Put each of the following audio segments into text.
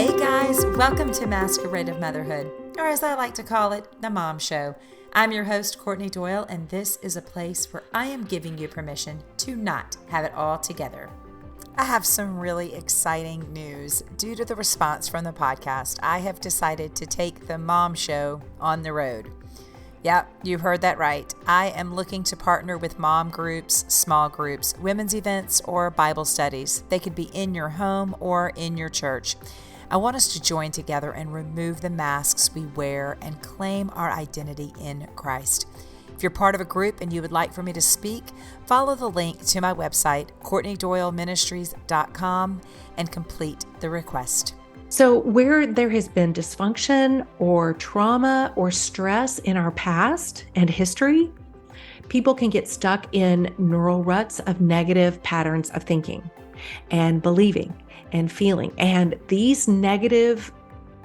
Hey guys, welcome to Masquerade of Motherhood, or as I like to call it, the Mom Show. I'm your host, Courtney Doyle, and this is a place where I am giving you permission to not have it all together. I have some really exciting news. Due to the response from the podcast, I have decided to take the Mom Show on the road. Yep, you heard that right. I am looking to partner with mom groups, small groups, women's events, or Bible studies. They could be in your home or in your church. I want us to join together and remove the masks we wear and claim our identity in Christ. If you're part of a group and you would like for me to speak, follow the link to my website, CourtneyDoyleMinistries.com, and complete the request. So where there has been dysfunction or trauma or stress in our past and history, people can get stuck in neural ruts of negative patterns of thinking and believing and feeling. And these negative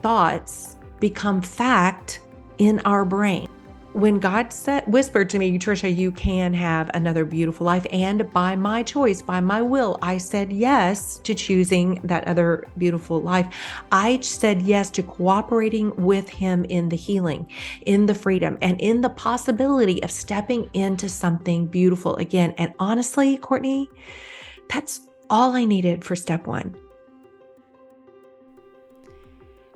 thoughts become fact in our brain. When God whispered to me, Tricia, you can have another beautiful life. And by my choice, by my will, I said yes to choosing that other beautiful life. I said yes to cooperating with Him in the healing, in the freedom, and in the possibility of stepping into something beautiful again. And honestly, Courtney, that's all I needed for step one.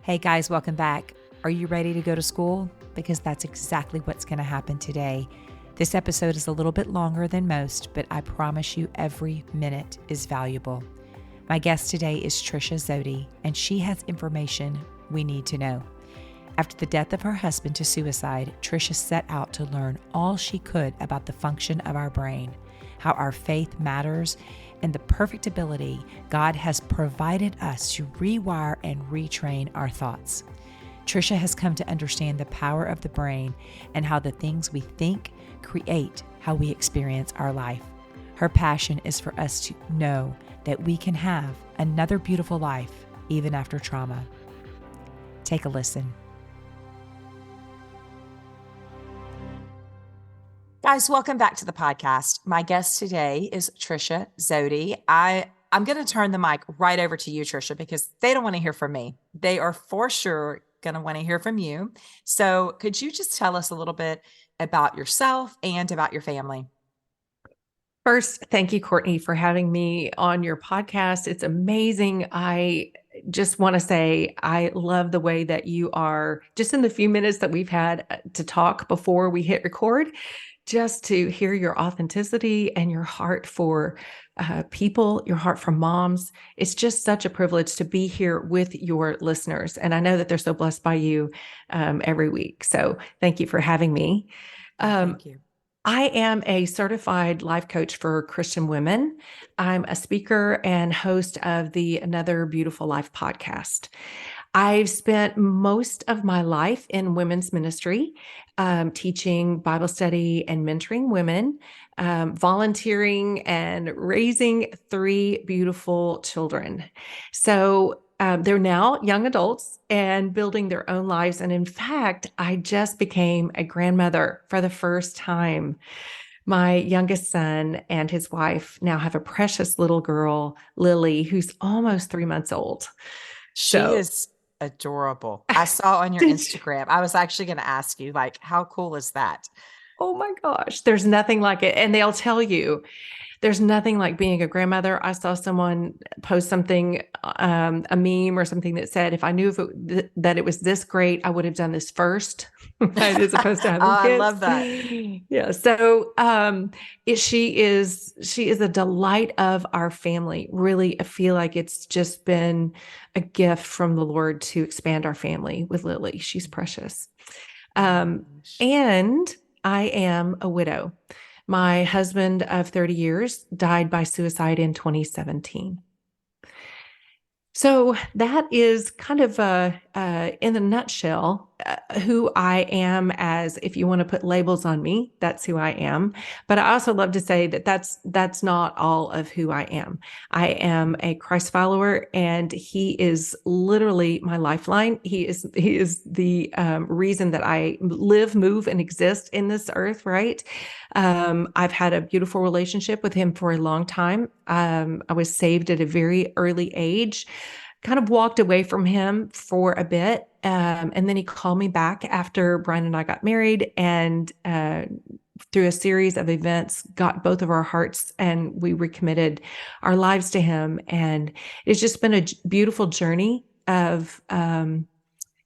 Hey guys, welcome back. Are you ready to go to school? Because that's exactly what's going to happen today. This episode is a little bit longer than most, but I promise you every minute is valuable. My guest today is Tricia Zody, and she has information we need to know. After the death of her husband to suicide, Tricia set out to learn all she could about the function of our brain, how our faith matters, and the perfect ability God has provided us to rewire and retrain our thoughts. Tricia has come to understand the power of the brain and how the things we think create how we experience our life. Her passion is for us to know that we can have another beautiful life even after trauma. Take a listen. Guys, welcome back to the podcast. My guest today is Tricia Zody. I'm going to turn the mic right over to you, Tricia, because they don't want to hear from me. They are for sure going to want to hear from you. So could you just tell us a little bit about yourself and about your family? First, thank you, Courtney, for having me on your podcast. It's amazing. I just want to say I love the way that you are, just in the few minutes that we've had to talk before we hit record, just to hear your authenticity and your heart for people, your heart for moms. It's just such a privilege to be here with your listeners. And I know that they're so blessed by you every week. So thank you for having me. Thank you. I am a certified life coach for Christian women. I'm a speaker and host of the Another Beautiful Life podcast. I've spent most of my life in women's ministry, teaching Bible study and mentoring women, volunteering and raising 3 beautiful children. So they're now young adults and building their own lives. And in fact, I just became a grandmother for the first time. My youngest son and his wife now have a precious little girl, Lily, who's almost 3 months old. She is adorable. I saw on your Instagram. I was actually going to ask you, how cool is that? Oh my gosh, there's nothing like it. And they'll tell you, there's nothing like being a grandmother. I saw someone post something, a meme or something that said, if I knew that it was this great, I would have done this first, right, as opposed to having kids. I love that. Yeah. So she is a delight of our family. Really, I feel like it's just been a gift from the Lord to expand our family with Lily. She's precious. And I am a widow. My husband of 30 years died by suicide in 2017. So that is kind of in a nutshell, who I am. As if you want to put labels on me, that's who I am. But I also love to say that that's not all of who I am. I am a Christ follower, and He is literally my lifeline. He is the reason that I live, move, and exist in this earth. Right. I've had a beautiful relationship with Him for a long time. I was saved at a very early age. kind of walked away from him for a bit. And then he called me back after Brian and I got married, and through a series of events, got both of our hearts, and we recommitted our lives to him. And it's just been a beautiful journey of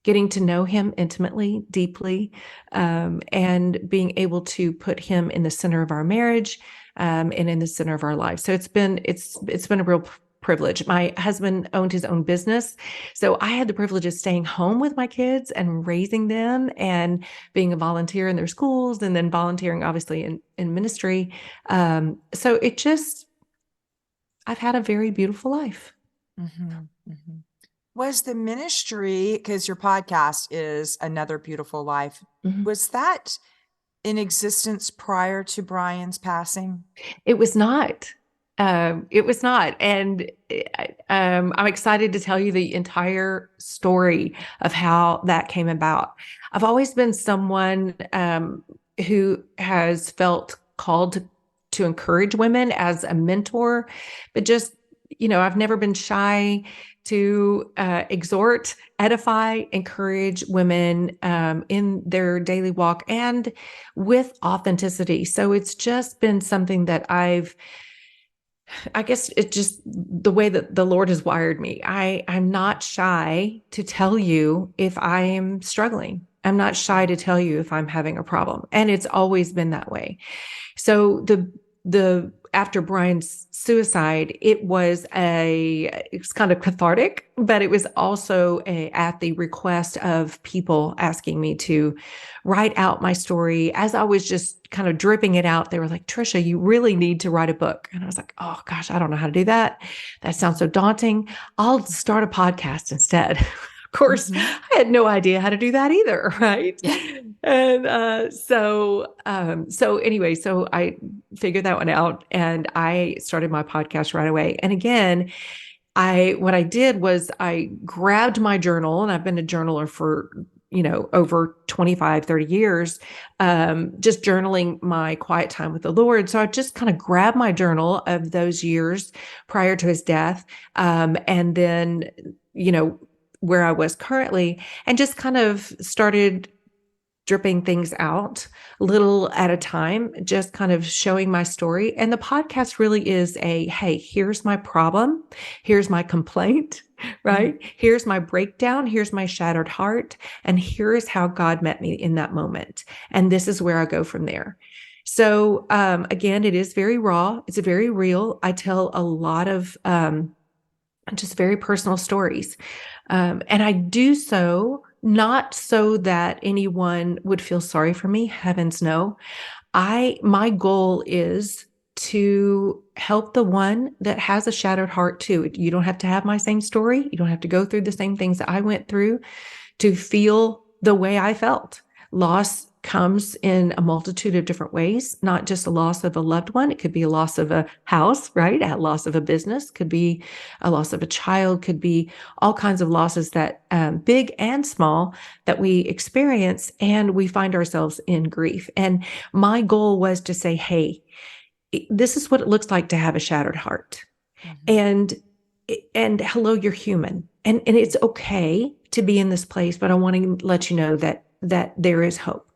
getting to know him intimately, deeply, and being able to put him in the center of our marriage, and in the center of our lives. So it's been a real privilege. My husband owned his own business, so I had the privilege of staying home with my kids and raising them, and being a volunteer in their schools, and then volunteering obviously in ministry. So I've had a very beautiful life. Mm-hmm, mm-hmm. Was the ministry, because your podcast is Another Beautiful Life, Mm-hmm. was that in existence prior to Brian's passing? It was not. It was not. And I'm excited to tell you the entire story of how that came about. I've always been someone who has felt called to encourage women as a mentor, but just, I've never been shy to exhort, edify, encourage women in their daily walk, and with authenticity. So it's just been something that I guess it's just the way that the Lord has wired me. I'm not shy to tell you if I am struggling. I'm not shy to tell you if I'm having a problem. And it's always been that way. So the after Brian's suicide, it's kind of cathartic, but it was also at the request of people asking me to write out my story. As I was just kind of dripping it out, they were like, Tricia, you really need to write a book. And I was like, oh gosh, I don't know how to do that. That sounds so daunting. I'll start a podcast instead. Of course, I had no idea how to do that either, right? Yeah. And so anyway, so I figured that one out, and I started my podcast right away. And again, what I did was I grabbed my journal, and I've been a journaler for, over 25, 30 years, just journaling my quiet time with the Lord. So I just kind of grabbed my journal of those years prior to his death, and then, where I was currently, and just kind of started dripping things out little at a time, just kind of showing my story. And the podcast really is hey, here's my problem. Here's my complaint, right? Mm-hmm. Here's my breakdown. Here's my shattered heart. And here's how God met me in that moment. And this is where I go from there. So, again, it is very raw. It's very real. I tell a lot of, just very personal stories. And I do so not so that anyone would feel sorry for me. Heavens no. My goal is to help the one that has a shattered heart too. You don't have to have my same story. You don't have to go through the same things that I went through to feel the way I felt. Loss comes in a multitude of different ways, not just a loss of a loved one. It could be a loss of a house, right? A loss of a business, could be a loss of a child, could be all kinds of losses that big and small that we experience, and we find ourselves in grief. And my goal was to say, hey, this is what it looks like to have a shattered heart. Mm-hmm. And hello, you're human. And it's okay to be in this place, but I want to let you know that there is hope.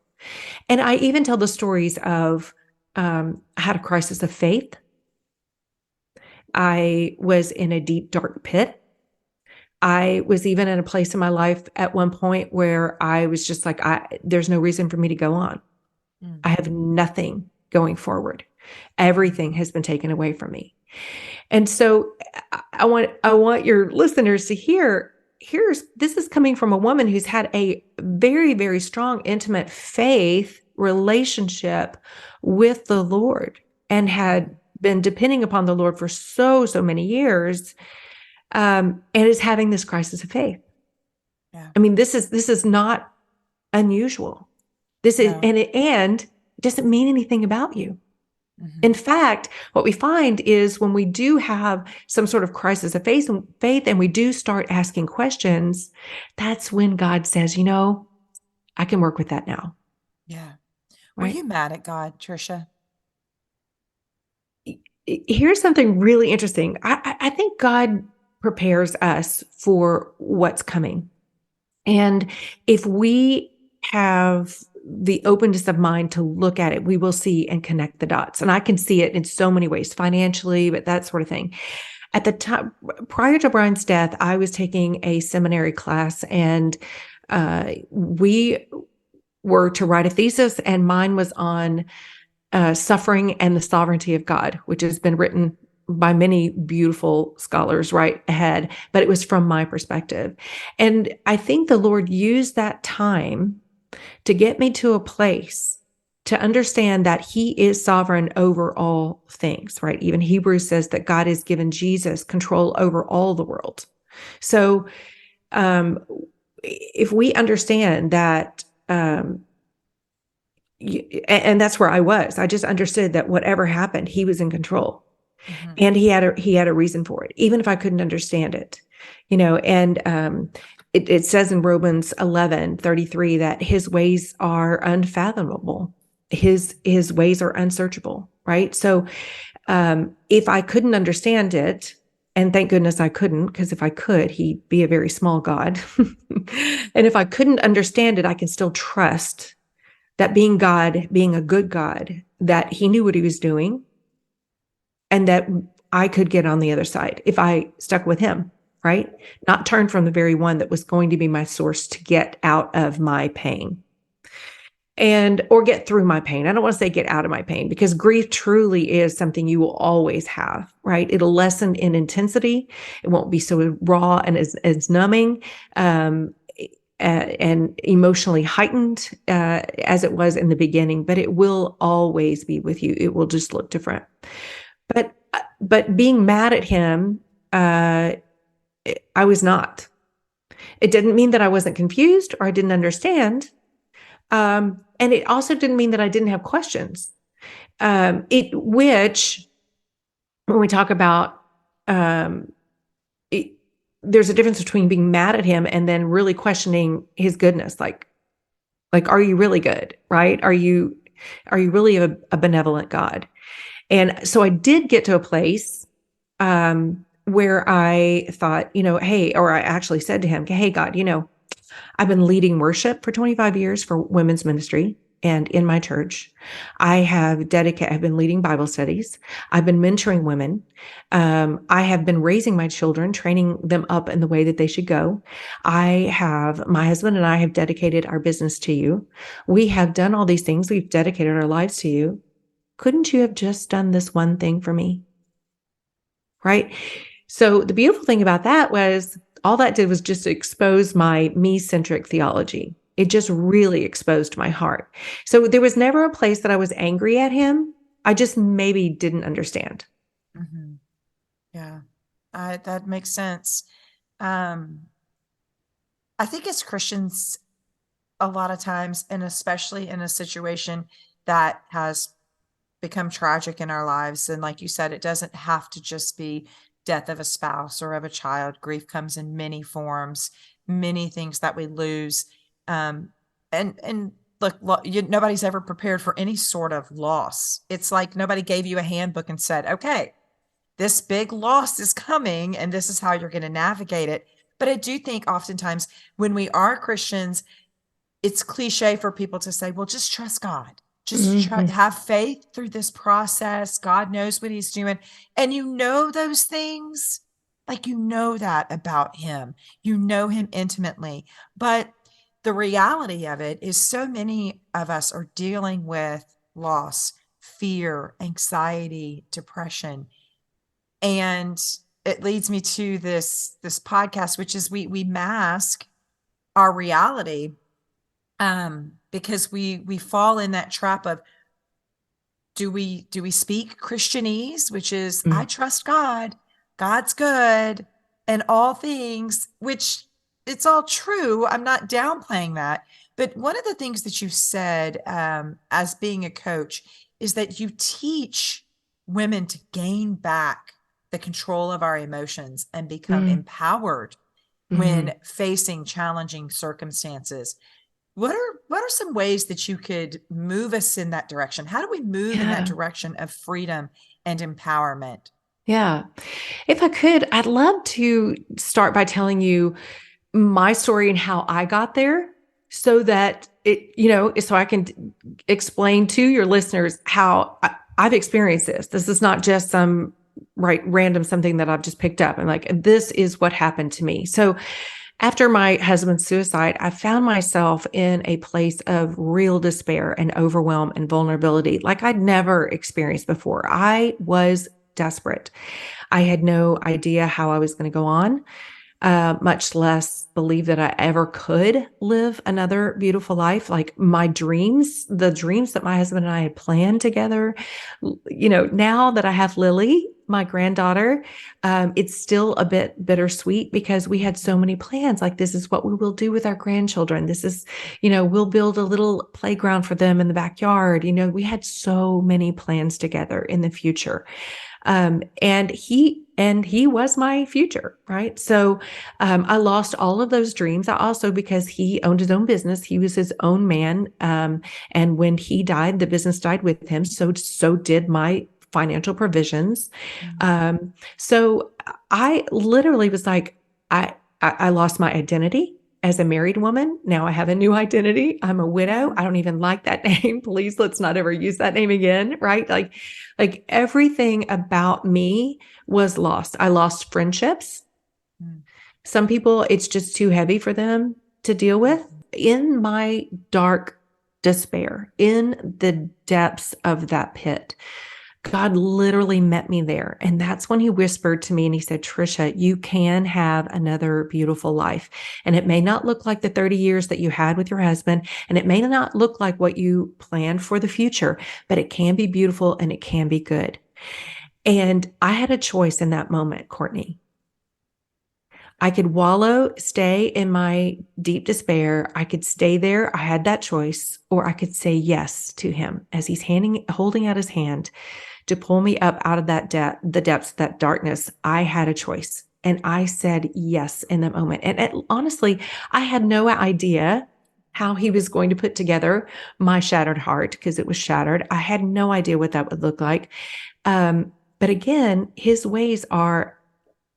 And I even tell the stories of I had a crisis of faith. I was in a deep, dark pit. I was even in a place in my life at one point where I was just like, there's no reason for me to go on. Mm. I have nothing going forward. Everything has been taken away from me. And so I want your listeners to hear, this is coming from a woman who's had a very, very strong, intimate faith relationship with the Lord, and had been depending upon the Lord for so many years, and is having this crisis of faith. Yeah. I mean, this is not unusual. This is, and it doesn't mean anything about you. Mm-hmm. In fact, what we find is when we do have some sort of crisis of faith and we do start asking questions, that's when God says, I can work with that now. Yeah. Right? Were you mad at God, Tricia? Here's something really interesting. I think God prepares us for what's coming. And if we have the openness of mind to look at it, we will see and connect the dots. And I can see it in so many ways, financially, but that sort of thing. At the time, prior to Brian's death, I was taking a seminary class, and we were to write a thesis, and mine was on suffering and the sovereignty of God, which has been written by many beautiful scholars right ahead, but it was from my perspective. And I think the Lord used that time to get me to a place to understand that he is sovereign over all things, right? Even Hebrews says that God has given Jesus control over all the world. So if we understand that, and that's where I was, I just understood that whatever happened, he was in control. Mm-hmm. And he had a reason for it, even if I couldn't understand it, and it says in Romans 11:33 that his ways are unfathomable. His ways are unsearchable, right? So if I couldn't understand it, and thank goodness I couldn't, because if I could, he'd be a very small God. And if I couldn't understand it, I can still trust that being God, being a good God, that he knew what he was doing, and that I could get on the other side if I stuck with him, right? Not turn from the very one that was going to be my source to get out of my pain or get through my pain. I don't want to say get out of my pain, because grief truly is something you will always have, right? It'll lessen in intensity. It won't be so raw and as numbing, and emotionally heightened as it was in the beginning, but it will always be with you. It will just look different. But being mad at him, I was not. It didn't mean that I wasn't confused or I didn't understand. And it also didn't mean that I didn't have questions. Which, when we talk about, there's a difference between being mad at him and then really questioning his goodness. Like, are you really good? Right? Are you really a benevolent God? And so I did get to a place where I thought, hey, or I actually said to him, hey, God, I've been leading worship for 25 years for women's ministry and in my church. I've been leading Bible studies. I've been mentoring women. I have been raising my children, training them up in the way that they should go. My husband and I have dedicated our business to you. We have done all these things. We've dedicated our lives to you. Couldn't you have just done this one thing for me? Right? So the beautiful thing about that was all that did was just expose my me-centric theology. It just really exposed my heart. So there was never a place that I was angry at him. I just maybe didn't understand. Mm-hmm. Yeah, that makes sense. I think as Christians, a lot of times, and especially in a situation that has become tragic in our lives, and like you said, it doesn't have to just be death of a spouse or of a child. Grief comes in many forms, many things that we lose. And look, nobody's ever prepared for any sort of loss. It's like nobody gave you a handbook and said, okay, this big loss is coming and this is how you're going to navigate it. But I do think oftentimes when we are Christians, it's cliche for people to say, well, just trust God. Just have faith through this process. God knows what he's doing. And those things, like that about him. You know him intimately. But the reality of it is so many of us are dealing with loss, fear, anxiety, depression. And it leads me to this podcast, which is we mask our reality because we fall in that trap of, do we speak Christianese, which is I trust God, God's good, and all things, which it's all true. I'm not downplaying that. But one of the things that you said as being a coach is that you teach women to gain back the control of our emotions and become empowered when facing challenging circumstances. What are some ways that you could move us in that direction? How do we move in that direction of freedom and empowerment? Yeah. If I could, I'd love to start by telling you my story and how I got there so that so I can explain to your listeners how I've experienced this. This is not just some random something that I've just picked up. And like, this is what happened to me. So after my husband's suicide, I found myself in a place of real despair and overwhelm and vulnerability like I'd never experienced before. I was desperate. I had no idea how I was going to go on, much less believe that I ever could live another beautiful life. Like my dreams, the dreams that my husband and I had planned together, now that I have Lily, my granddaughter, it's still a bit bittersweet because we had so many plans. Like, this is what we will do with our grandchildren. This is, we'll build a little playground for them in the backyard. We had so many plans together in the future. And he was my future, right? So I lost all of those dreams. I also, because he owned his own business, he was his own man. And when he died, the business died with him. So did my financial provisions. So I literally was like, I lost my identity as a married woman. Now I have a new identity. I'm a widow. I don't even like that name. Please, let's not ever use that name again. Right? Like everything about me was lost. I lost friendships. Some people, it's just too heavy for them to deal with. In my dark despair, in the depths of that pit, God literally met me there. And that's when he whispered to me and he said, Tricia, you can have another beautiful life. And it may not look like the 30 years that you had with your husband, and it may not look like what you planned for the future, but it can be beautiful and it can be good. And I had a choice in that moment, Courtney. I could stay in my deep despair. I could stay there. I had that choice, or I could say yes to him as he's holding out his hand to pull me up out of the depths of that darkness. I had a choice, and I said yes in the moment. And honestly, I had no idea how he was going to put together my shattered heart, because it was shattered. I had no idea what that would look like. But again, his ways are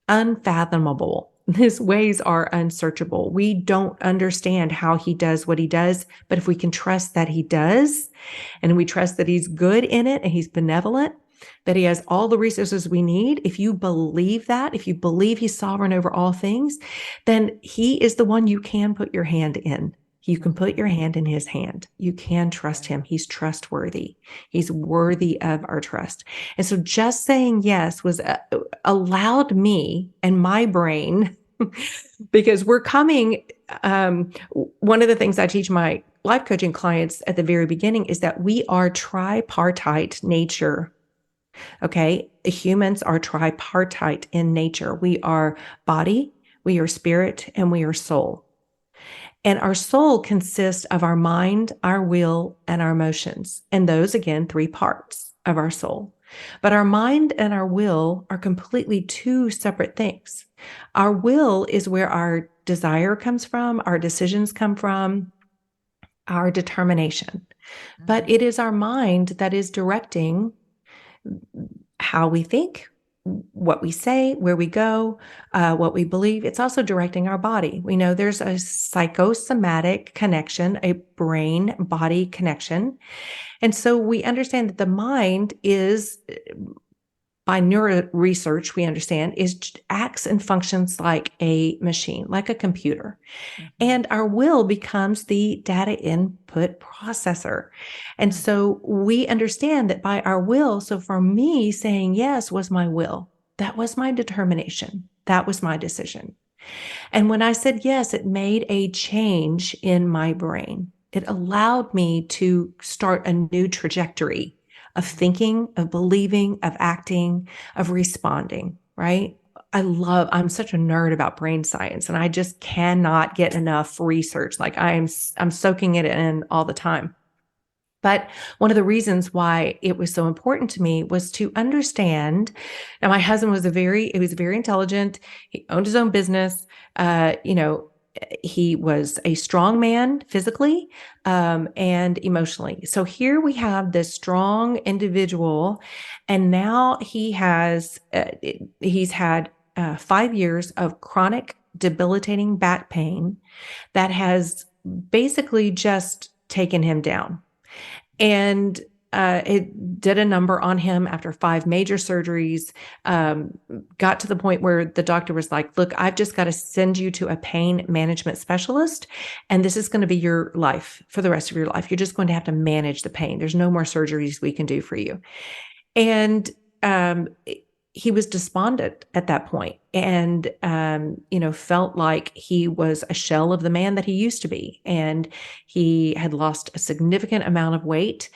unfathomable. His ways are unsearchable. We don't understand how he does what he does, but if we can trust that he does, and we trust that he's good in it and he's benevolent, that he has all the resources we need, if you believe that, if you believe he's sovereign over all things, then he is the one you can put your hand in. You can put your hand in his hand. You can trust him. He's trustworthy. He's worthy of our trust. And so just saying yes was allowed me and my brain, because we're coming, one of the things I teach my life coaching clients at the very beginning is that we are tripartite nature. Okay. Humans are tripartite in nature. We are body, we are spirit, and we are soul. And our soul consists of our mind, our will, and our emotions. And those, again, three parts of our soul. But our mind and our will are completely two separate things. Our will is where our desire comes from, our decisions come from, our determination. But it is our mind that is directing how we think, what we say, where we go, what we believe. It's also directing our body. We know there's a psychosomatic connection, a brain-body connection. And so we understand that the mind is, by neuro research, we understand, acts and functions like a machine, like a computer. And our will becomes the data input processor. And so we understand that by our will, so for me, saying yes was my will. That was my determination. That was my decision. And when I said yes, it made a change in my brain. It allowed me to start a new trajectory of thinking, of believing, of acting, of responding, right? I'm such a nerd about brain science, and I just cannot get enough research. Like I'm soaking it in all the time. But one of the reasons why it was so important to me was to understand. Now, my husband was very intelligent. He owned his own business. he was a strong man physically and emotionally. So here we have this strong individual, and now he's had 5 years of chronic debilitating back pain that has basically just taken him down. And it did a number on him after 5 major surgeries. Got to the point where the doctor was like, look, I've just got to send you to a pain management specialist. And this is going to be your life for the rest of your life. You're just going to have to manage the pain. There's no more surgeries we can do for you. And he was despondent at that point and, felt like he was a shell of the man that he used to be. And he had lost a significant amount of weight.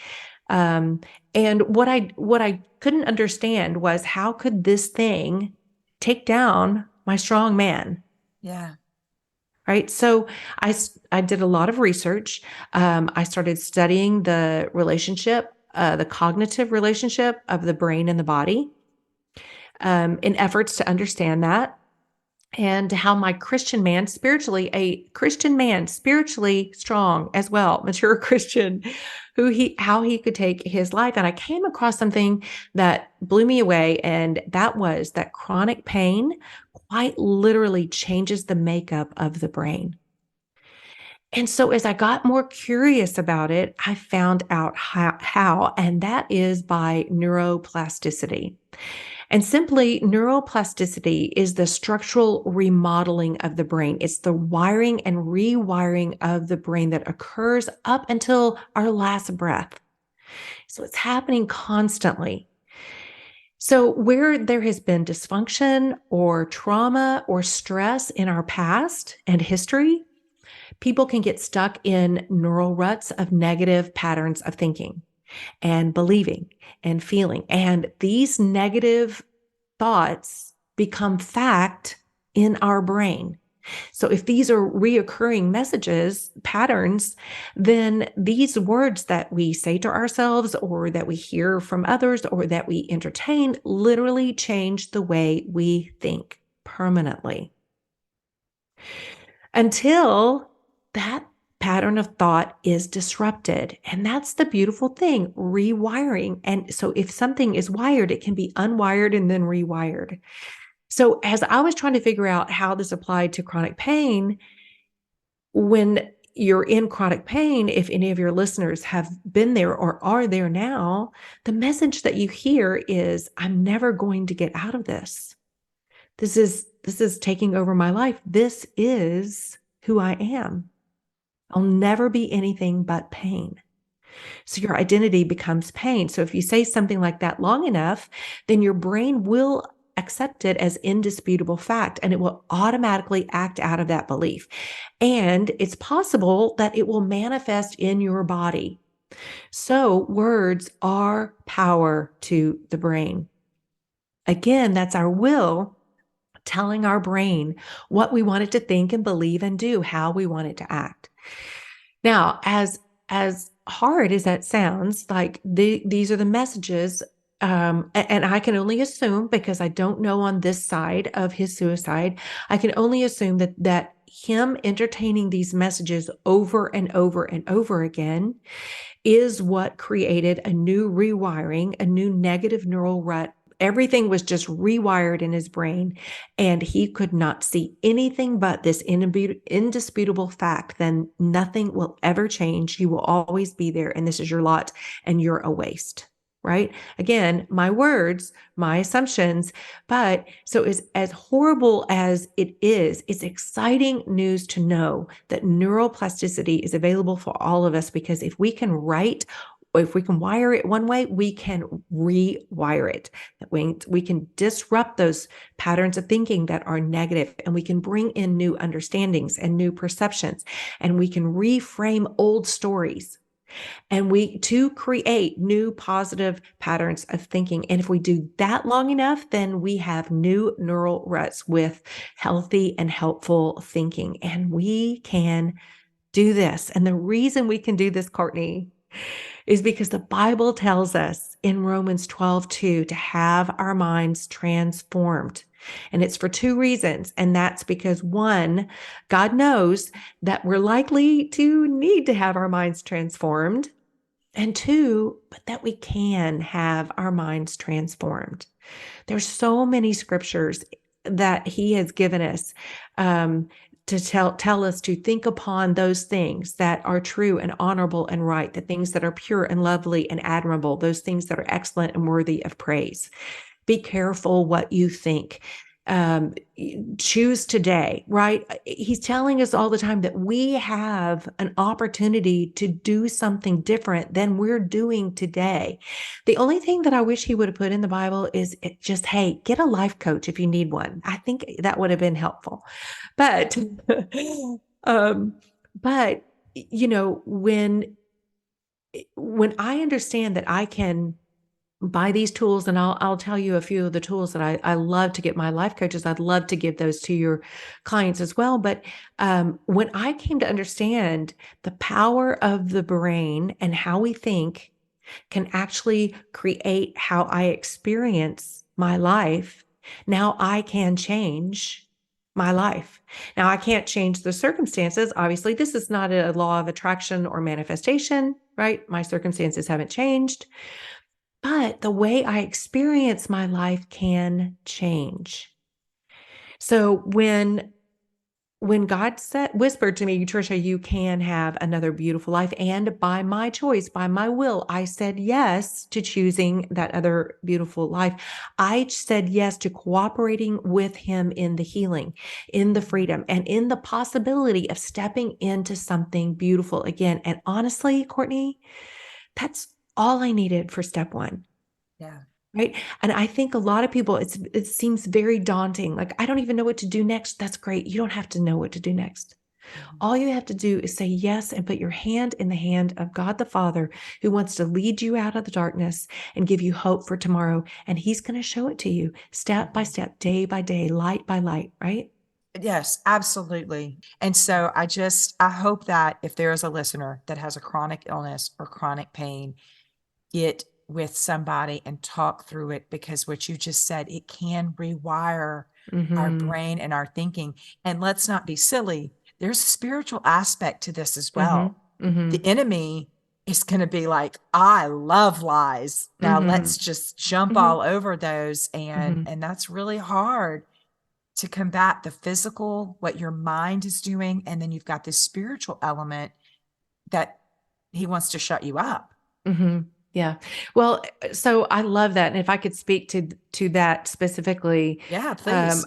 And what I couldn't understand was, how could this thing take down my strong man? Yeah. Right. So I did a lot of research. I started studying the cognitive relationship of the brain and the body, in efforts to understand that, and how a Christian man, spiritually strong as well, mature Christian, how he could take his life. And I came across something that blew me away. And that was that chronic pain quite literally changes the makeup of the brain. And so as I got more curious about it, I found out how, and that is by neuroplasticity. And simply, neuroplasticity is the structural remodeling of the brain. It's the wiring and rewiring of the brain that occurs up until our last breath. So it's happening constantly. So where there has been dysfunction or trauma or stress in our past and history, people can get stuck in neural ruts of negative patterns of thinking and believing and feeling. And these negative thoughts become fact in our brain. So if these are reoccurring messages, patterns, then these words that we say to ourselves or that we hear from others or that we entertain literally change the way we think permanently, until that pattern of thought is disrupted. And that's the beautiful thing, rewiring. And so if something is wired, it can be unwired and then rewired. So as I was trying to figure out how this applied to chronic pain, when you're in chronic pain, if any of your listeners have been there or are there now, the message that you hear is, I'm never going to get out of this. This is taking over my life. This is who I am. I'll never be anything but pain. So your identity becomes pain. So if you say something like that long enough, then your brain will accept it as indisputable fact, and it will automatically act out of that belief. And it's possible that it will manifest in your body. So words are power to the brain. Again, that's our will telling our brain what we want it to think and believe and do, how we want it to act. Now, as hard as that sounds, like these are the messages, and I can only assume, because I don't know on this side of his suicide, I can only assume that him entertaining these messages over and over and over again is what created a new rewiring, a new negative neural rut. Everything was just rewired in his brain, and he could not see anything but this indisputable fact. Then nothing will ever change. You will always be there, and this is your lot, and you're a waste. Right? Again, my words, my assumptions. But so as horrible as it is, it's exciting news to know that neuroplasticity is available for all of us, because if we can wire it one way, we can rewire it. We can disrupt those patterns of thinking that are negative, and we can bring in new understandings and new perceptions, and we can reframe old stories, and to create new positive patterns of thinking. And if we do that long enough, then we have new neural ruts with healthy and helpful thinking. And we can do this. And the reason we can do this, Courtney, is because the Bible tells us in Romans 12:2 to have our minds transformed. And it's for two reasons. And that's because one, God knows that we're likely to need to have our minds transformed. And two, but that we can have our minds transformed. There's so many scriptures that he has given us to tell us to think upon those things that are true and honorable and right, the things that are pure and lovely and admirable, those things that are excellent and worthy of praise. Be careful what you think. Choose today, right? He's telling us all the time that we have an opportunity to do something different than we're doing today. The only thing that I wish he would have put in the Bible is just, hey, get a life coach if you need one. I think that would have been helpful. But, um, but when I understand that I can buy these tools, and I'll tell you a few of the tools that I love to get my life coaches. I'd love to give those to your clients as well. But when I came to understand the power of the brain and how we think can actually create how I experience my life, now I can change my life. Now I can't change the circumstances. Obviously, this is not a law of attraction or manifestation, right? My circumstances haven't changed. But the way I experience my life can change. So when God whispered to me, Tricia, you can have another beautiful life. And by my choice, by my will, I said yes to choosing that other beautiful life. I said yes to cooperating with him in the healing, in the freedom, and in the possibility of stepping into something beautiful again. And honestly, Courtney, that's all I needed for step one. Yeah. Right. And I think a lot of people, it seems very daunting. Like, I don't even know what to do next. That's great. You don't have to know what to do next. Mhm. All you have to do is say yes and put your hand in the hand of God the Father, who wants to lead you out of the darkness and give you hope for tomorrow. And he's going to show it to you step by step, day by day, light by light. Right. Yes, absolutely. And so I hope that if there is a listener that has a chronic illness or chronic pain, get with somebody and talk through it, because what you just said, it can rewire our Mm-hmm. brain and our thinking. And let's not be silly. There's a spiritual aspect to this as well. Mm-hmm. Mm-hmm. The enemy is going to be like, I love lies. Now Mm-hmm. let's just jump Mm-hmm. all over those. Mm-hmm. And that's really hard to combat the physical, what your mind is doing. And then you've got this spiritual element that he wants to shut you up. Mm-hmm. Yeah. Well, so I love that. And if I could speak to that specifically, Yeah, please.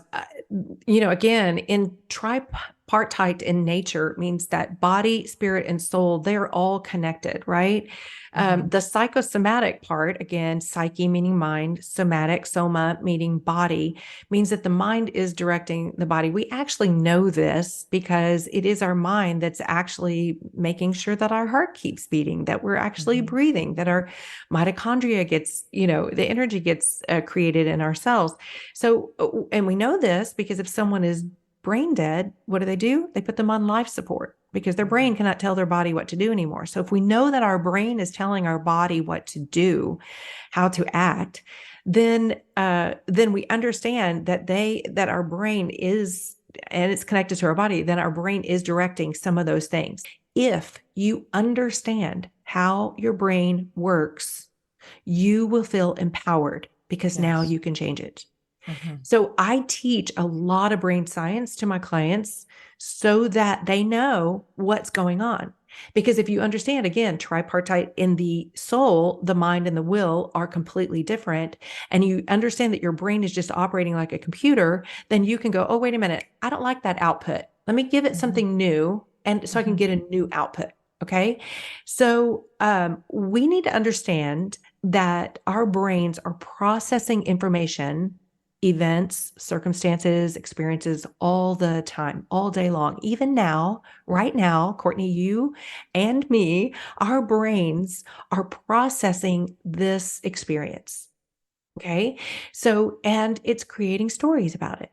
again, in tripartite in nature means that body, spirit, and soul, they're all connected, right? Mhm. The psychosomatic part, again, psyche meaning mind, somatic, soma meaning body, means that the mind is directing the body. We actually know this because it is our mind that's actually making sure that our heart keeps beating, that we're actually Mhm. breathing, that our mitochondria gets, the energy gets created in our cells. So, and we know this because if someone is brain dead, what do? They put them on life support because their brain cannot tell their body what to do anymore. So if we know that our brain is telling our body what to do, how to act, then we understand that our brain is, and it's connected to our body, then our brain is directing some of those things. If you understand how your brain works, you will feel empowered because now Yes. you can change it. Mhm. So I teach a lot of brain science to my clients so that they know what's going on. Because if you understand, again, tripartite in the soul, the mind and the will are completely different, and you understand that your brain is just operating like a computer, then you can go, oh, wait a minute, I don't like that output. Let me give it Mhm. something new. And so I can Mhm. get a new output. Okay. So we need to understand that our brains are processing information, events, circumstances, experiences all the time, all day long. Even now, right now, Courtney, you and me, our brains are processing this experience. Okay. So, and it's creating stories about it.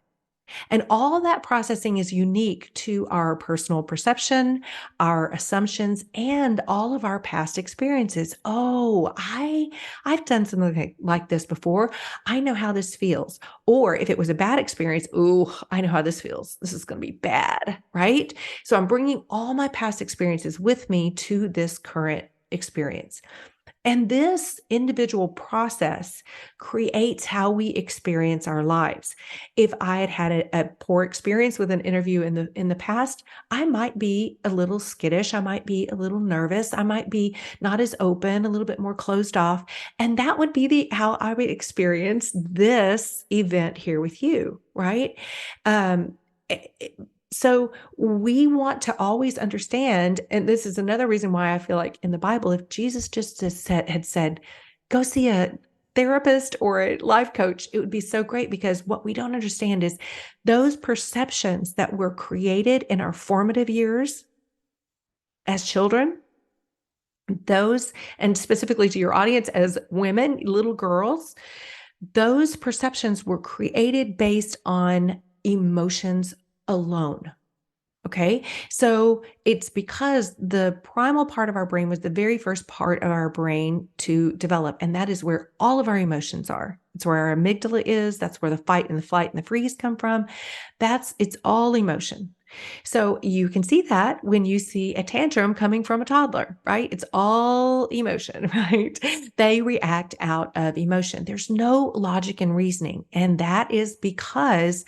And all that processing is unique to our personal perception, our assumptions, and all of our past experiences. Oh, I've done something like this before. I know how this feels. Or if it was a bad experience, oh, I know how this feels. This is going to be bad, right? So I'm bringing all my past experiences with me to this current experience. And this individual process creates how we experience our lives. If I had had a poor experience with an interview in the past, I might be a little skittish. I might be a little nervous. I might be not as open, a little bit more closed off. And that would be how I would experience this event here with you, right? Um, so we want to always understand, and this is another reason why I feel like in the Bible, if Jesus just had said, go see a therapist or a life coach, it would be so great, because what we don't understand is those perceptions that were created in our formative years as children, those, and specifically to your audience as women, little girls, those perceptions were created based on emotions alone. Okay. So it's because the primal part of our brain was the very first part of our brain to develop. And that is where all of our emotions are. It's where our amygdala is. That's where the fight and the flight and the freeze come from. It's all emotion. So you can see that when you see a tantrum coming from a toddler, right? It's all emotion, right? They react out of emotion. There's no logic and reasoning. And that is because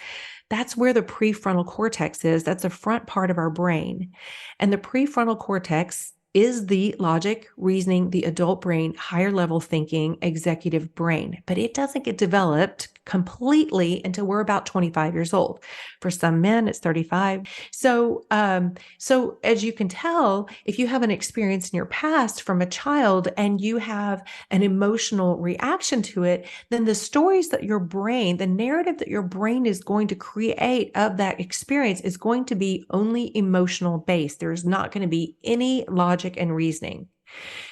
that's where the prefrontal cortex is. That's the front part of our brain. And the prefrontal cortex is the logic, reasoning, the adult brain, higher level thinking, executive brain. But it doesn't get developed completely until we're about 25 years old. For some men, it's 35. So as you can tell, if you have an experience in your past from a child and you have an emotional reaction to it, then the stories that your brain, the narrative that your brain is going to create of that experience is going to be only emotional based. There's not going to be any logic and reasoning.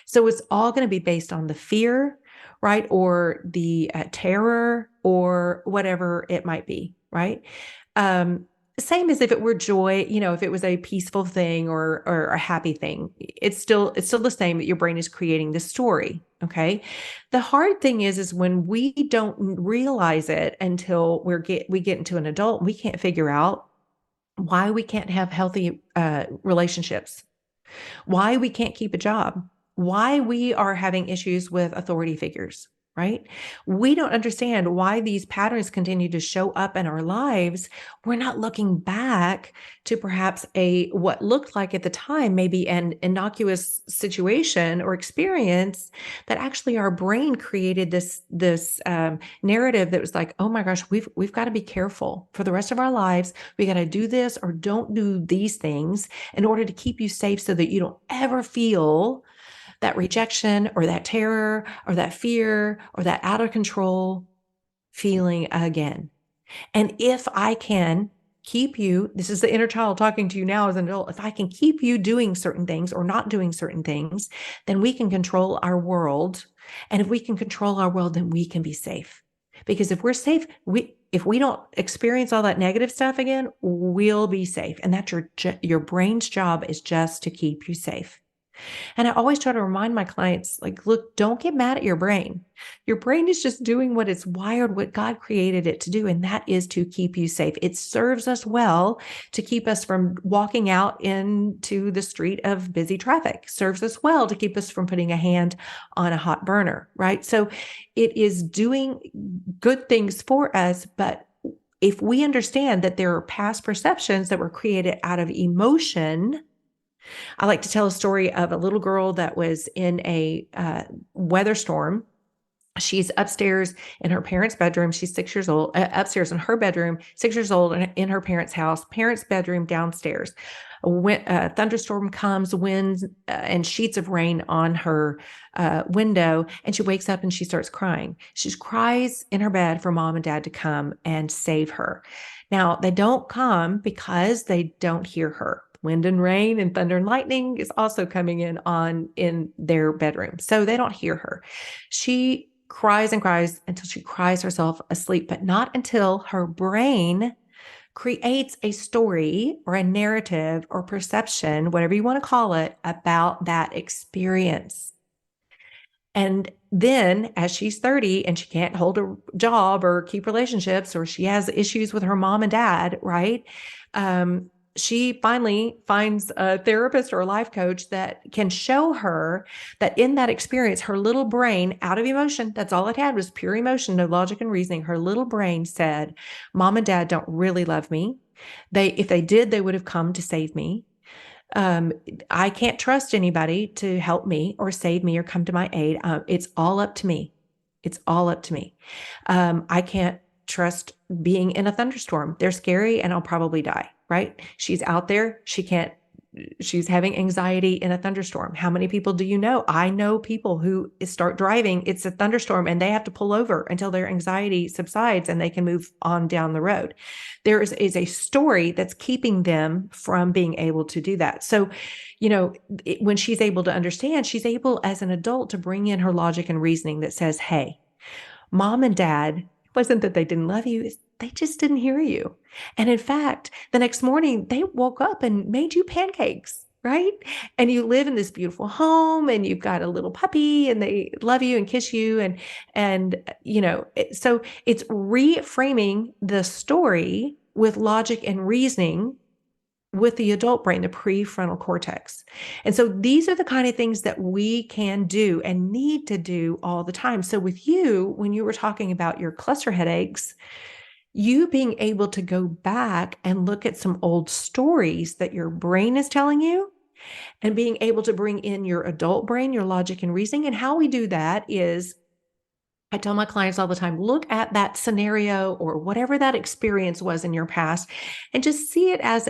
So it's all going to be based on the fear, right? Or the terror or whatever it might be, right? Same as if it were joy, if it was a peaceful thing or a happy thing, it's still the same, that your brain is creating the story. Okay. The hard thing is when we don't realize it until we get into an adult, we can't figure out why we can't have healthy relationships, why we can't keep a job, why we are having issues with authority figures, right? We don't understand why these patterns continue to show up in our lives. We're not looking back to perhaps what looked like at the time, maybe an innocuous situation or experience that actually our brain created this narrative that was like, oh my gosh, we've got to be careful for the rest of our lives. We got to do this or don't do these things in order to keep you safe so that you don't ever feel that rejection or that terror or that fear or that out of control feeling again. And if I can keep you, this is the inner child talking to you now as an adult, if I can keep you doing certain things or not doing certain things, then we can control our world. And if we can control our world, then we can be safe. Because if we're safe, if we don't experience all that negative stuff again, we'll be safe. And that's your brain's job, is just to keep you safe. And I always try to remind my clients, like, look, don't get mad at your brain. Your brain is just doing what it's wired, what God created it to do, and that is to keep you safe. It serves us well to keep us from walking out into the street of busy traffic, serves us well to keep us from putting a hand on a hot burner, right? So it is doing good things for us, but if we understand that there are past perceptions that were created out of emotion. I like to tell a story of a little girl that was in a weather storm. She's upstairs in her parents' bedroom. She's 6 years old, upstairs in her bedroom, 6 years old, in her parents' house, parents' bedroom downstairs. A thunderstorm comes, winds and sheets of rain on her window, and she wakes up and she starts crying. She cries in her bed for mom and dad to come and save her. Now, they don't come because they don't hear her. Wind and rain and thunder and lightning is also coming in their bedroom. So they don't hear her. She cries and cries until she cries herself asleep, but not until her brain creates a story or a narrative or perception, whatever you want to call it, about that experience. And then as she's 30 and she can't hold a job or keep relationships, or she has issues with her mom and dad, right? She finally finds a therapist or a life coach that can show her that in that experience, her little brain, out of emotion, that's all it had was pure emotion, no logic and reasoning. Her little brain said, Mom and Dad don't really love me. If they did, they would have come to save me. I can't trust anybody to help me or save me or come to my aid. It's all up to me. It's all up to me. I can't trust being in a thunderstorm. They're scary and I'll probably die, right? She's out there. She's having anxiety in a thunderstorm. How many people do you know? I know people who start driving. It's a thunderstorm and they have to pull over until their anxiety subsides and they can move on down the road. There is a story that's keeping them from being able to do that. So, when she's able to understand, she's able as an adult to bring in her logic and reasoning that says, hey, Mom and Dad, it wasn't that they didn't love you, they just didn't hear you. And in fact, the next morning they woke up and made you pancakes, right? And you live in this beautiful home and you've got a little puppy and they love you and kiss you. So it's reframing the story with logic and reasoning with the adult brain, the prefrontal cortex. And so these are the kind of things that we can do and need to do all the time. So with you, when you were talking about your cluster headaches, you being able to go back and look at some old stories that your brain is telling you and being able to bring in your adult brain, your logic and reasoning. And how we do that is, I tell my clients all the time, look at that scenario or whatever that experience was in your past and just see it as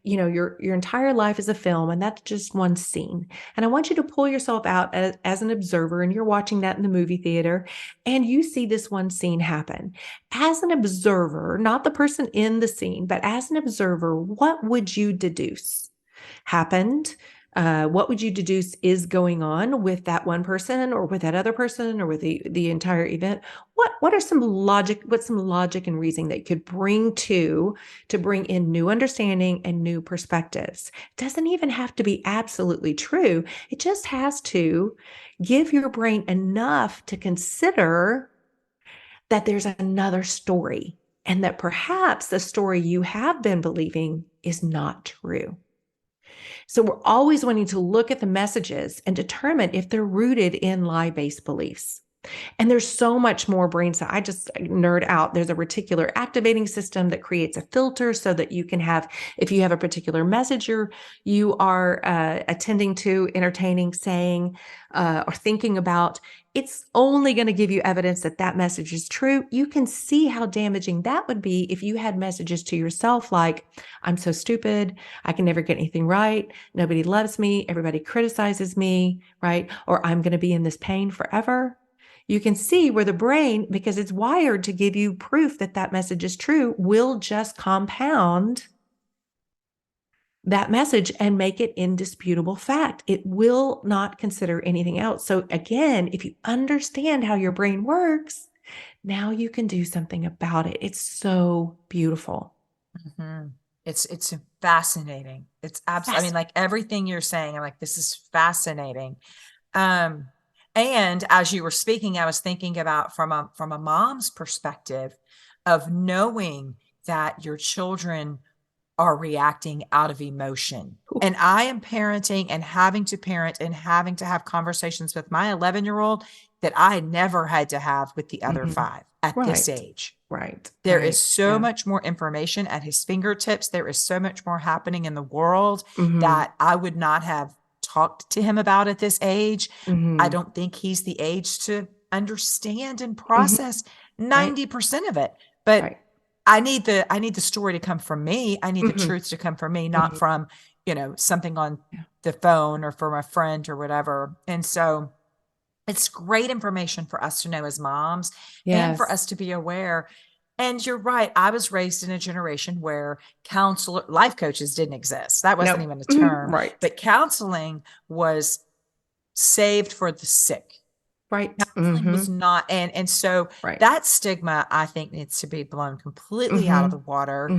your entire life is a film and that's just one scene. And I want you to pull yourself out as an observer and you're watching that in the movie theater and you see this one scene happen. As an observer, not the person in the scene, but as an observer, what would you deduce happened? What would you deduce is going on with that one person or with that other person or with the entire event? What are some logic, what's some logic and reasoning that you could bring to bring in new understanding and new perspectives? It doesn't even have to be absolutely true. It just has to give your brain enough to consider that there's another story and that perhaps the story you have been believing is not true. So we're always wanting to look at the messages and determine if they're rooted in lie-based beliefs. And there's so much more brain science. I just nerd out. There's a reticular activating system that creates a filter so that you can have, if you have a particular message you are attending to, entertaining, saying, or thinking about, it's only going to give you evidence that that message is true. You can see how damaging that would be if you had messages to yourself like, I'm so stupid. I can never get anything right. Nobody loves me. Everybody criticizes me, right? Or I'm going to be in this pain forever. You can see where the brain, because it's wired to give you proof that that message is true, will just compound that message and make it indisputable fact. It will not consider anything else. So again, if you understand how your brain works, now you can do something about it. It's so beautiful. Mm-hmm. It's fascinating. It's absolutely, I mean, like everything you're saying, I'm like, this is fascinating. And as you were speaking, I was thinking about from a mom's perspective of knowing that your children are reacting out of emotion. And I am parenting and having to parent and having to have conversations with my 11-year-old that I never had to have with the other 5 at this age. Right. There is so much more information at his fingertips. There is so much more happening in the world that I would not have talked to him about at this age. I don't think he's the age to understand and process 90% of it. But I need the story to come from me. I need the truth to come from me, not from, something on the phone or from a friend or whatever. And so it's great information for us to know as moms and for us to be aware. And you're right. I was raised in a generation where life coaches didn't exist. That wasn't even a term, right? But counseling was saved for the sick. Right. Counseling was not, and so Right. that stigma, I think, needs to be blown completely out of the water.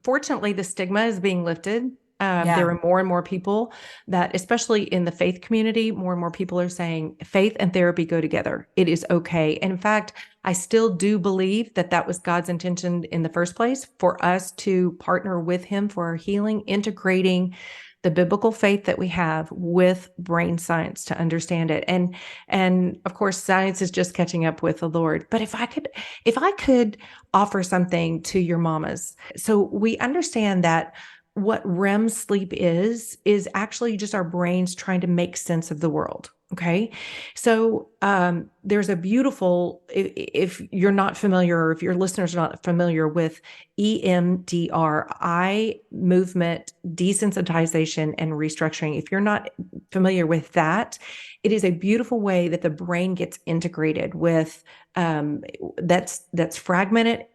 Fortunately, the stigma is being lifted. Yeah. There are more and more people that, especially in the faith community, more and more people are saying faith and therapy go together. It is okay. And in fact, I still do believe that that was God's intention in the first place, for us to partner with him for our healing, integrating the biblical faith that we have with brain science to understand it. And of course, science is just catching up with the Lord. But if I could offer something to your mamas. So we understand that what REM sleep is actually just our brains trying to make sense of the world. Okay. So there's a beautiful, if you're not familiar, or if your listeners are not familiar with EMDR, eye movement desensitization and restructuring, if you're not familiar with that, it is a beautiful way that the brain gets integrated with that's fragmented.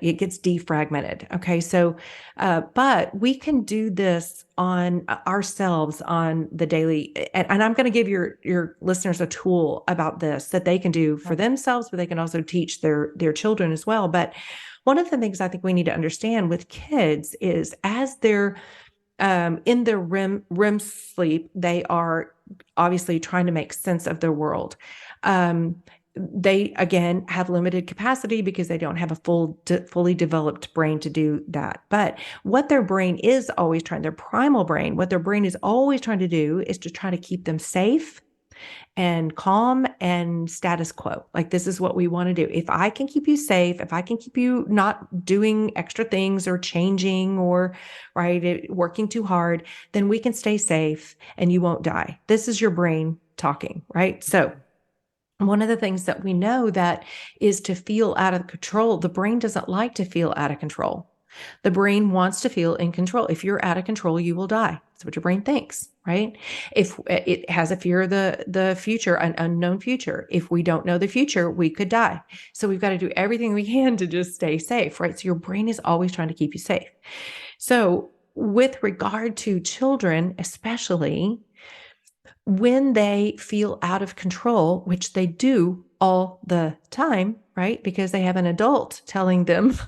It gets defragmented. Okay. So, but we can do this on ourselves on the daily. And I'm going to give your listeners a tool about this that they can do for themselves, but they can also teach their children as well. But one of the things I think we need to understand with kids is, as they're in their REM sleep, they are obviously trying to make sense of their world. They again have limited capacity because they don't have a fully developed brain to do that. But what their brain is always trying, their primal brain, what their brain is always trying to do is to try to keep them safe and calm and status quo. Like, this is what we want to do. If I can keep you safe, if I can keep you not doing extra things or changing or working too hard, then we can stay safe and you won't die. This is your brain talking, right? So one of the things that we know that is to feel out of control. The brain doesn't like to feel out of control. The brain wants to feel in control. If you're out of control, you will die. That's what your brain thinks, right? If it has a fear of the future, an unknown future. If we don't know the future, we could die. So we've got to do everything we can to just stay safe, right? So your brain is always trying to keep you safe. So with regard to children, especially, when they feel out of control, which they do all the time, right? Because they have an adult telling them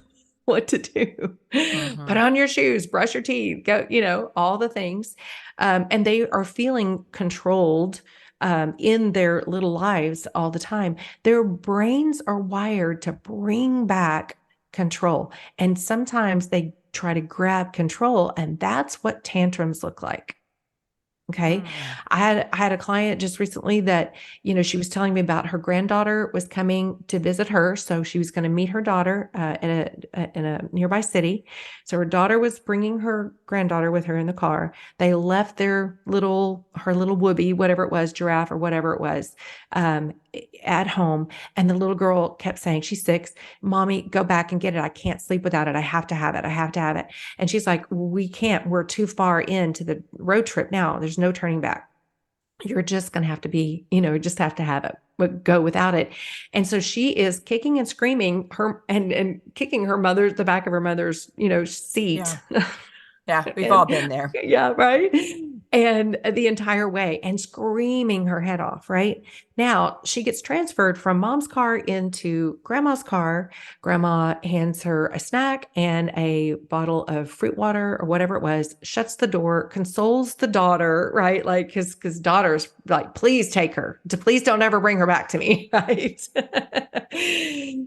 what to do. Put on your shoes, brush your teeth, go, all the things. And they are feeling controlled in their little lives all the time. Their brains are wired to bring back control. And sometimes they try to grab control, and that's what tantrums look like. Okay. I had a client just recently that, she was telling me about her granddaughter was coming to visit her. So she was going to meet her daughter in a nearby city. So her daughter was bringing her granddaughter with her in the car. They left her little whoopee, whatever it was, giraffe or whatever it was, at home. And the little girl kept saying, she's 6, Mommy, go back and get it. I can't sleep without it. I have to have it. I have to have it. And she's like, we can't, we're too far into the road trip now. There's no turning back. You're just going to have to be, just have to have it, but go without it. And so she is kicking and screaming and kicking the back of her mother's, seat. Yeah, we've all been there. Yeah, right. And the entire way, and screaming her head off, right? Now she gets transferred from mom's car into grandma's car. Grandma hands her a snack and a bottle of fruit water or whatever it was, shuts the door, consoles the daughter, right? Like, because daughter's like, please take her, please don't ever bring her back to me, right?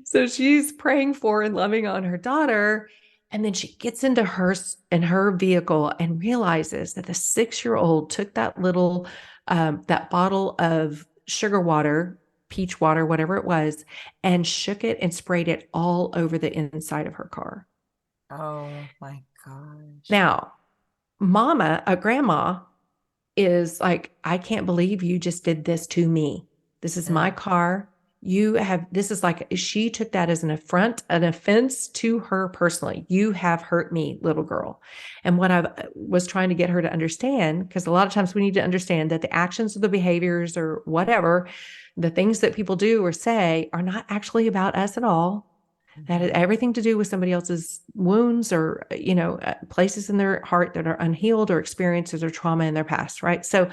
So she's praying for and loving on her daughter. And then she gets into her vehicle and realizes that the 6-year-old took that that bottle of sugar water, peach water, whatever it was, and shook it and sprayed it all over the inside of her car. Oh my gosh. Now, grandma is like, I can't believe you just did this to me. This is my car. This is like, she took that as an offense to her personally. You have hurt me, little girl. And what I was trying to get her to understand, because a lot of times we need to understand that the actions or the behaviors or whatever, the things that people do or say are not actually about us at all. That had Mhm. everything to do with somebody else's wounds or, places in their heart that are unhealed or experiences or trauma in their past, right? So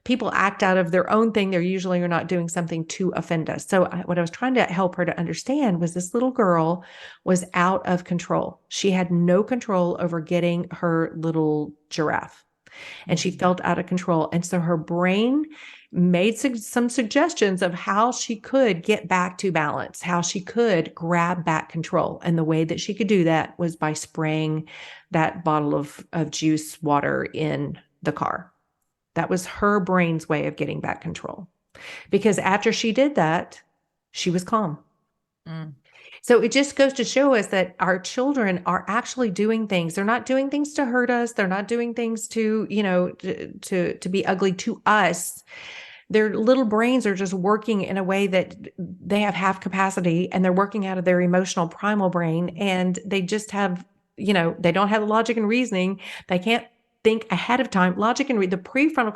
people act out of their own thing. They're usually are not doing something to offend us. So what I was trying to help her to understand was this little girl was out of control. She had no control over getting her little giraffe, and she Mhm. felt out of control. And so her brain made some suggestions of how she could get back to balance, how she could grab back control. And the way that she could do that was by spraying that bottle of juice water in the car. That was her brain's way of getting back control. Because after she did that, she was calm. Mm. So it just goes to show us that our children are actually doing things. They're not doing things to hurt us. They're not doing things to, to be ugly to us. Their little brains are just working in a way that they have half capacity, and they're working out of their emotional primal brain, and they just have, they don't have the logic and reasoning. They can't think ahead of time. Logic and the prefrontal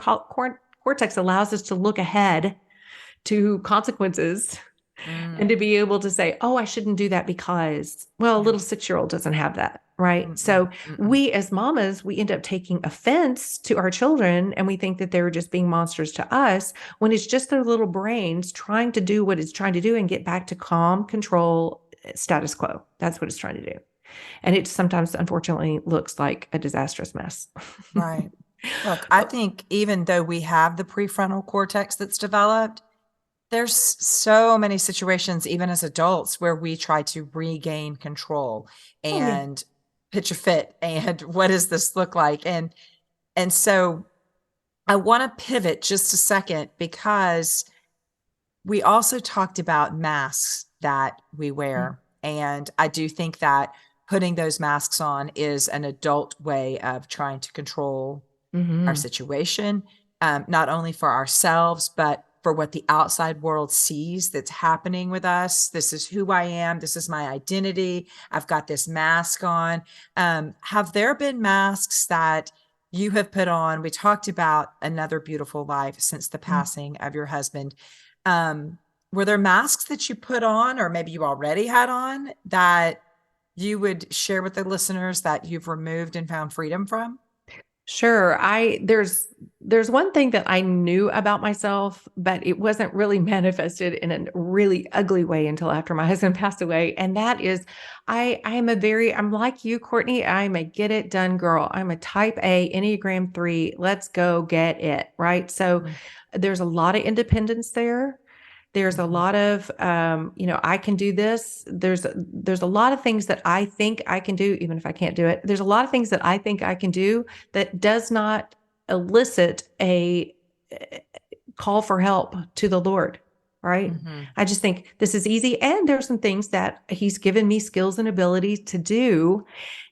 cortex allows us to look ahead to consequences and Mm. to be able to say, oh, I shouldn't do that because, well, a Yeah. little 6-year-old doesn't have that. Right. Mm-mm. So Mm-mm. we as mamas, we end up taking offense to our children, and we think that they're just being monsters to us, when it's just their little brains trying to do what it's trying to do and get back to calm, control, status quo. That's what it's trying to do. And it sometimes, unfortunately, looks like a disastrous mess. Right. Look, I think even though we have the prefrontal cortex that's developed, there's so many situations, even as adults, where we try to regain control Oh, yeah. and pitch a fit. And what does this look like? And so I want to pivot just a second, because we also talked about masks that we wear. And I do think that putting those masks on is an adult way of trying to control our Mm-hmm. situation, not only for ourselves, but for what the outside world sees that's happening with us. This is who I am. This is my identity. I've got this mask on. Have there been masks that you have put on? We talked about another beautiful life since the passing of your husband. Um, were there masks that you put on, or maybe you already had on, that you would share with the listeners that you've removed and found freedom from? Sure. There's one thing that I knew about myself, but it wasn't really manifested in a really ugly way until after my husband passed away. And that is, I'm like you, Courtney. I'm a get it done girl. I'm a type A, Enneagram 3. Let's go get it. Right. So Mm. there's a lot of independence there. There's a Mhm. lot of, I can do this. There's a lot of things that I think I can do, even if I can't do it. There's a lot of things that I think I can do that does not elicit a call for help to the Lord. Right. Mhm. I just think this is easy. And there's some things that He's given me skills and abilities to do.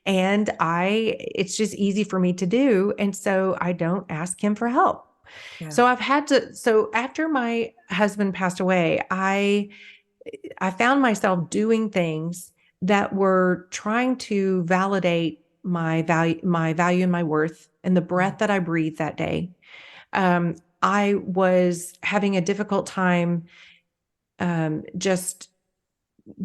And it's just easy for me to do. And so I don't ask Him for help. Yeah. So after my husband passed away, I found myself doing things that were trying to validate my value and my worth and the Mm. breath that I breathed that day. I was having a difficult time just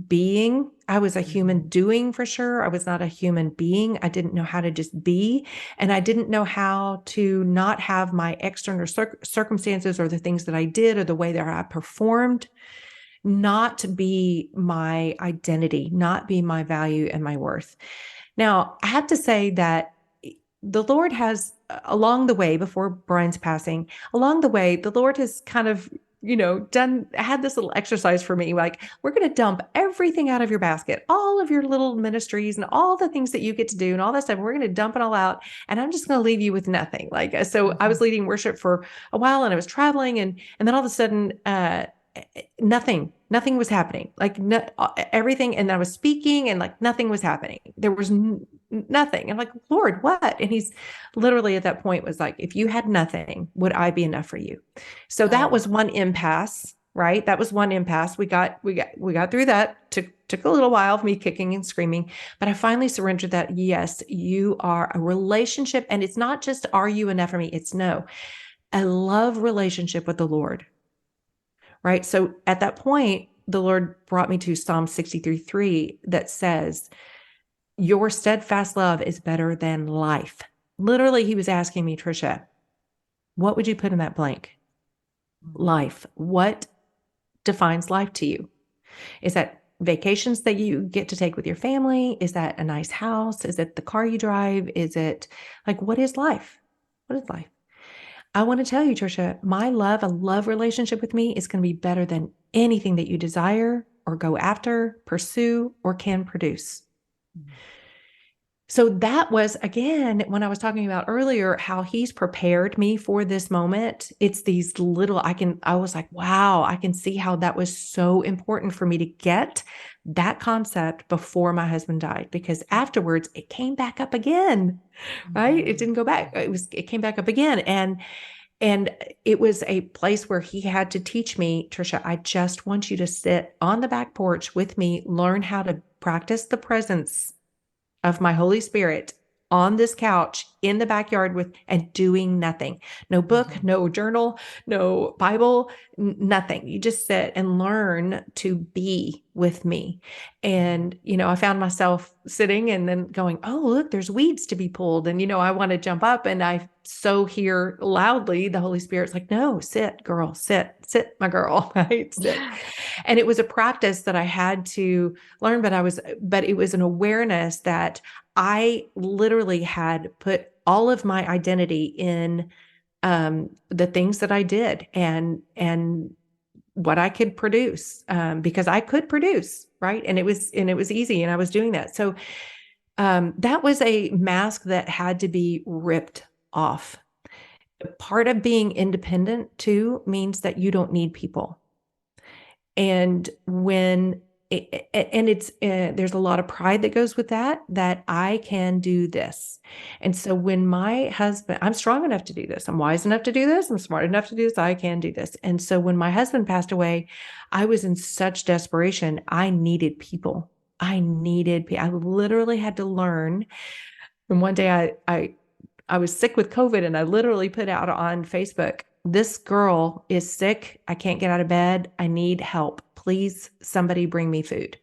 being. I was a human Mhm. doing for sure. I was not a human being. I didn't know how to just be. And I didn't know how to not have my external circumstances or the things that I did or the way that I performed not be my identity, not be my value and my worth. Now, I have to say that the Lord has, along the way, before Brian's passing, along the way, the Lord has kind of, had this little exercise for me. Like, we're going to dump everything out of your basket, all of your little ministries and all the things that you get to do and all that stuff. We're going to dump it all out. And I'm just going to leave you with nothing. Like, so I was Mhm. leading worship for a while, and I was traveling, and then all of a sudden, nothing was happening, like everything. And I was speaking, and like nothing was happening. There was nothing. I'm like, Lord, what? And He's literally at that point was like, if you had nothing, would I be enough for you? So that Oh. was one impasse, right? That was one impasse. We got through that. Took a little while of me kicking and screaming, but I finally surrendered that. Yes, you are a relationship. And it's not just, are you enough for me? It's no, a love relationship with the Lord. Right. So at that point, the Lord brought me to Psalm 63:3 that says, your steadfast love is better than life. Literally, he was asking me, Tricia, what would you put in that blank? Life. What defines life to you? Is that vacations that you get to take with your family? Is that a nice house? Is it the car you drive? Is it like, what is life? What is life? I want to tell you, Tricia, a love relationship with me is going to be better than anything that you desire or go after, pursue, or can produce. So that was, again, when I was talking about earlier, how he's prepared me for this moment. It's these little, I was like, wow, I can see how that was so important for me to get that concept before my husband died, because afterwards it came back up again, right? It didn't go back. It came back up again. And it was a place where he had to teach me, Tricia, I just want you to sit on the back porch with me, learn how to practice the presence of my Holy Spirit on this couch in the backyard and doing nothing. No book, no journal, no Bible, nothing. You just sit and learn to be with me. And, I found myself sitting and then going, oh, look, there's weeds to be pulled. And, I want to jump up, and I so hear loudly the Holy Spirit's like, no, sit, girl, sit, my girl, right? Sit. And it was a practice that I had to learn, but it was an awareness that I literally had put all of my identity in the things that I did and what I could produce, because I could produce, right? And it was easy, and I was doing that. So that was a mask that had to be ripped off. Part of being independent too means that you don't need people. And there's a lot of pride that goes with that I can do this. And so when my husband, I'm strong enough to do this, I'm wise enough to do this, I'm smart enough to do this, I can do this. And so when my husband passed away, I was in such desperation. I needed people. I literally had to learn. And one day I was sick with COVID, and I literally put out on Facebook, this girl is sick. I can't get out of bed. I need help. Please, somebody bring me food.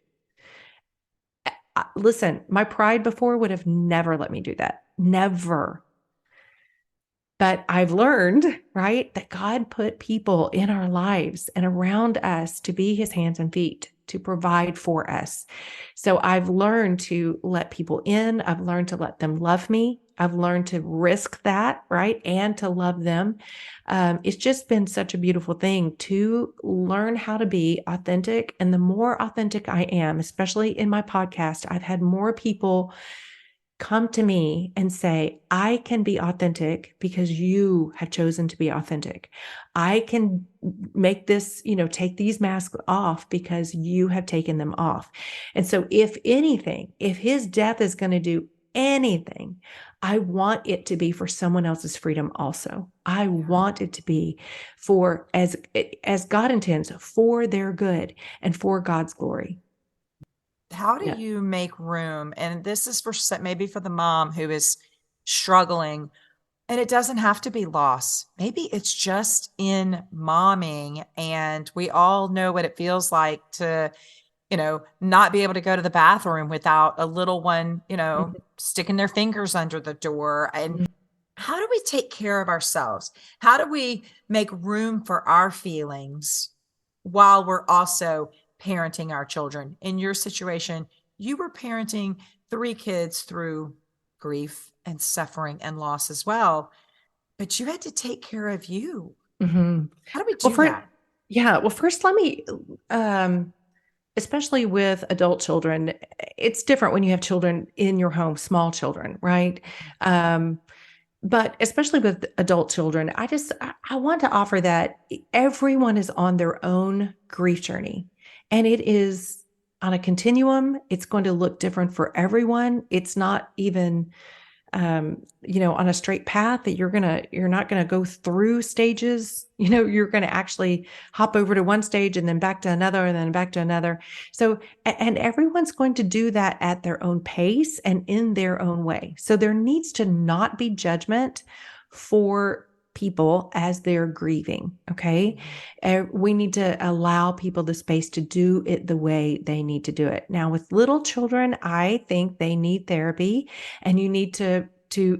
Listen, my pride before would have never let me do that. Never. But I've learned, right, that God put people in our lives and around us to be his hands and feet, to provide for us. So I've learned to let people in. I've learned to let them love me. I've learned to risk that, right? And to love them. It's just been such a beautiful thing to learn how to be authentic. And the more authentic I am, especially in my podcast, I've had more people come to me and say, I can be authentic because you have chosen to be authentic. I can make this, take these masks off because you have taken them off. And so if anything, if his death is going to do anything, I want it to be for someone else's freedom also. I want it to be for, as God intends, for their good and for God's glory. How do you make room? And this is maybe for the mom who is struggling, and it doesn't have to be loss. Maybe it's just in momming, and we all know what it feels like to, not be able to go to the bathroom without a little one, sticking their fingers under the door. And how do we take care of ourselves? How do we make room for our feelings while we're also parenting our children? In your situation, you were parenting 3 kids through grief and suffering and loss as well, but you had to take care of you. Mm-hmm. How do we do that? Yeah. Well, first, let me, especially with adult children, it's different when you have children in your home, small children, right? But especially with adult children, I want to offer that everyone is on their own grief journey. And it is on a continuum. It's going to look different for everyone. It's not even, on a straight path that you're not going to go through stages. You're going to actually hop over to one stage and then back to another and then back to another. So, and everyone's going to do that at their own pace and in their own way. So there needs to not be judgment for people as they're grieving. Okay. We need to allow people the space to do it the way they need to do it. Now, with little children, I think they need therapy, and you need to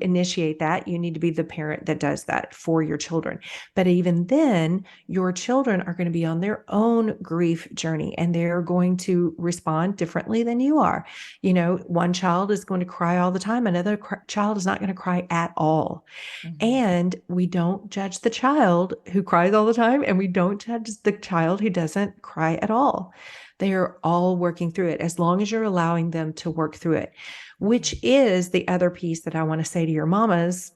initiate that. You need to be the parent that does that for your children. But even then, your children are going to be on their own grief journey, and they're going to respond differently than you are. You know, one child is going to cry all the time. Another child is not going to cry at all. And we don't judge the child who cries all the time, and we don't judge the child who doesn't cry at all. They are all working through it as long as you're allowing them to work through it, which is the other piece that I want to say to your mamas.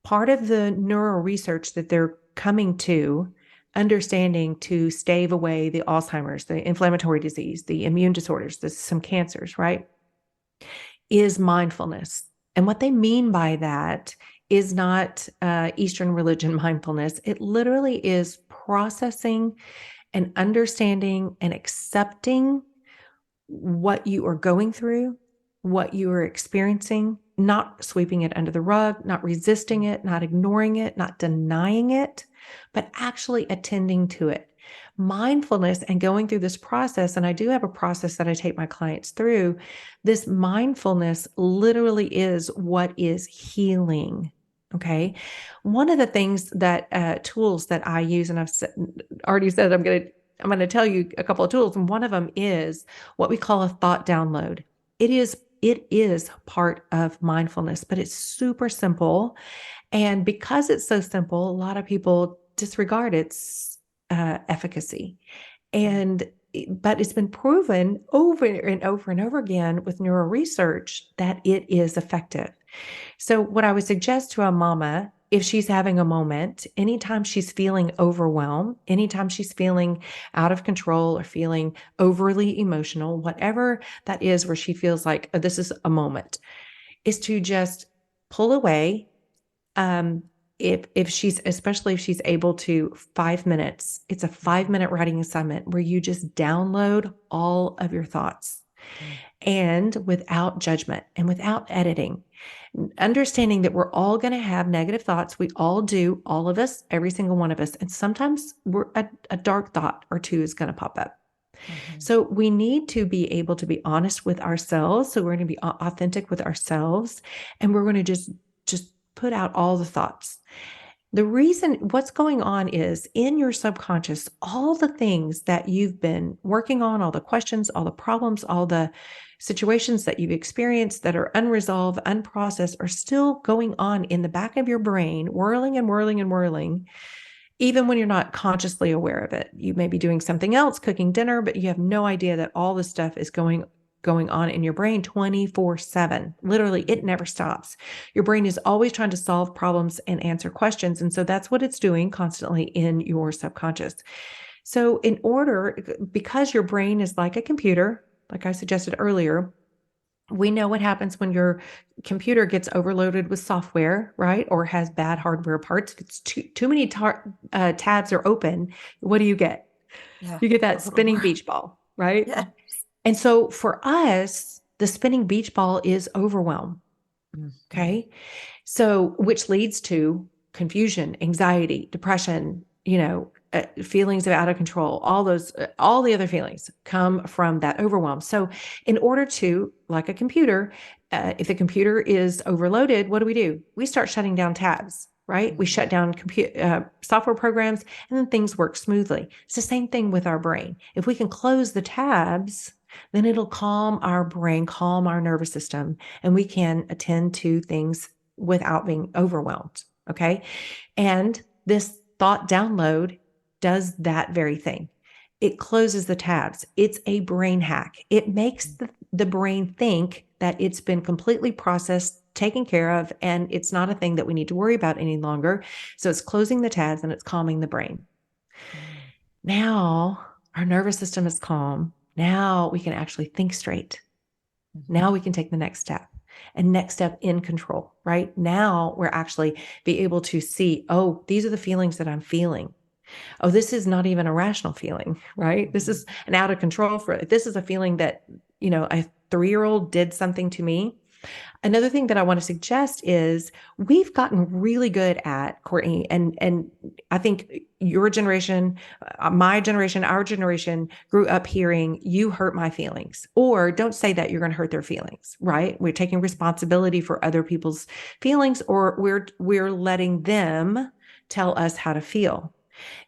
Part of the neural research that they're coming to, understanding to stave away the Alzheimer's, the inflammatory disease, the immune disorders, some cancers, right, is mindfulness. And what they mean by that is not Eastern religion mindfulness. It literally is processing and understanding and accepting what you are going through, what you are experiencing, not sweeping it under the rug, not resisting it, not ignoring it, not denying it, but actually attending to it. Mindfulness and going through this process, and I do have a process that I take my clients through, this mindfulness literally is what is healing. Okay. One of the things that tools that I use, and I've already said I'm going to tell you a couple of tools, and one of them is what we call a thought download. It is part of mindfulness, but it's super simple. And because it's so simple, a lot of people disregard its efficacy. But it's been proven over and over and over again with neural research that it is effective. So what I would suggest to a mama, if she's having a moment, anytime she's feeling overwhelmed, anytime she's feeling out of control or feeling overly emotional, whatever that is where she feels like, oh, this is a moment, is to just pull away. Especially if she's able to, 5 minutes, it's a 5-minute writing assignment where you just download all of your thoughts and without judgment and without editing, understanding that we're all going to have negative thoughts. We all do, all of us, every single one of us. And sometimes a dark thought or two is going to pop up. So we need to be able to be honest with ourselves. So we're going to be authentic with ourselves, and we're going to just put out all the thoughts. The reason what's going on is in your subconscious, all the things that you've been working on, all the questions, all the problems, all the situations that you've experienced that are unresolved, unprocessed, are still going on in the back of your brain, whirling and whirling and whirling, even when you're not consciously aware of it. You may be doing something else, cooking dinner, but you have no idea that all this stuff is going on in your brain 24/7. Literally, it never stops. Your brain is always trying to solve problems and answer questions. And so that's what it's doing constantly in your subconscious. So because your brain is like a computer, like I suggested earlier, we know what happens when your computer gets overloaded with software, right? Or has bad hardware parts. If it's too many tabs are open, what do you get? Yeah, you get that spinning beach ball, right? Yeah. And so for us, the spinning beach ball is overwhelm. Okay. So, which leads to confusion, anxiety, depression, feelings of out of control, all the other feelings come from that overwhelm. So in order to, like a computer, if the computer is overloaded, what do? We start shutting down tabs, right? We shut down software programs, and then things work smoothly. It's the same thing with our brain. If we can close the tabs, then it'll calm our brain, calm our nervous system, and we can attend to things without being overwhelmed. Okay. And this thought download does that very thing. It closes the tabs. It's a brain hack. It makes the brain think that it's been completely processed, taken care of, and it's not a thing that we need to worry about any longer. So it's closing the tabs and it's calming the brain. Now our nervous system is calm. Now we can actually think straight. Now we can take the next step. And next step in control, right? Now we're actually be able to see, oh, these are the feelings that I'm feeling. Oh, this is not even a rational feeling, right? This is an out of control this is a feeling that, a 3-year-old did something to me. Another thing that I want to suggest is we've gotten really good at, Courtney, and I think your generation, my generation, our generation grew up hearing you hurt my feelings, or don't say that, you're going to hurt their feelings, right? We're taking responsibility for other people's feelings, or we're letting them tell us how to feel.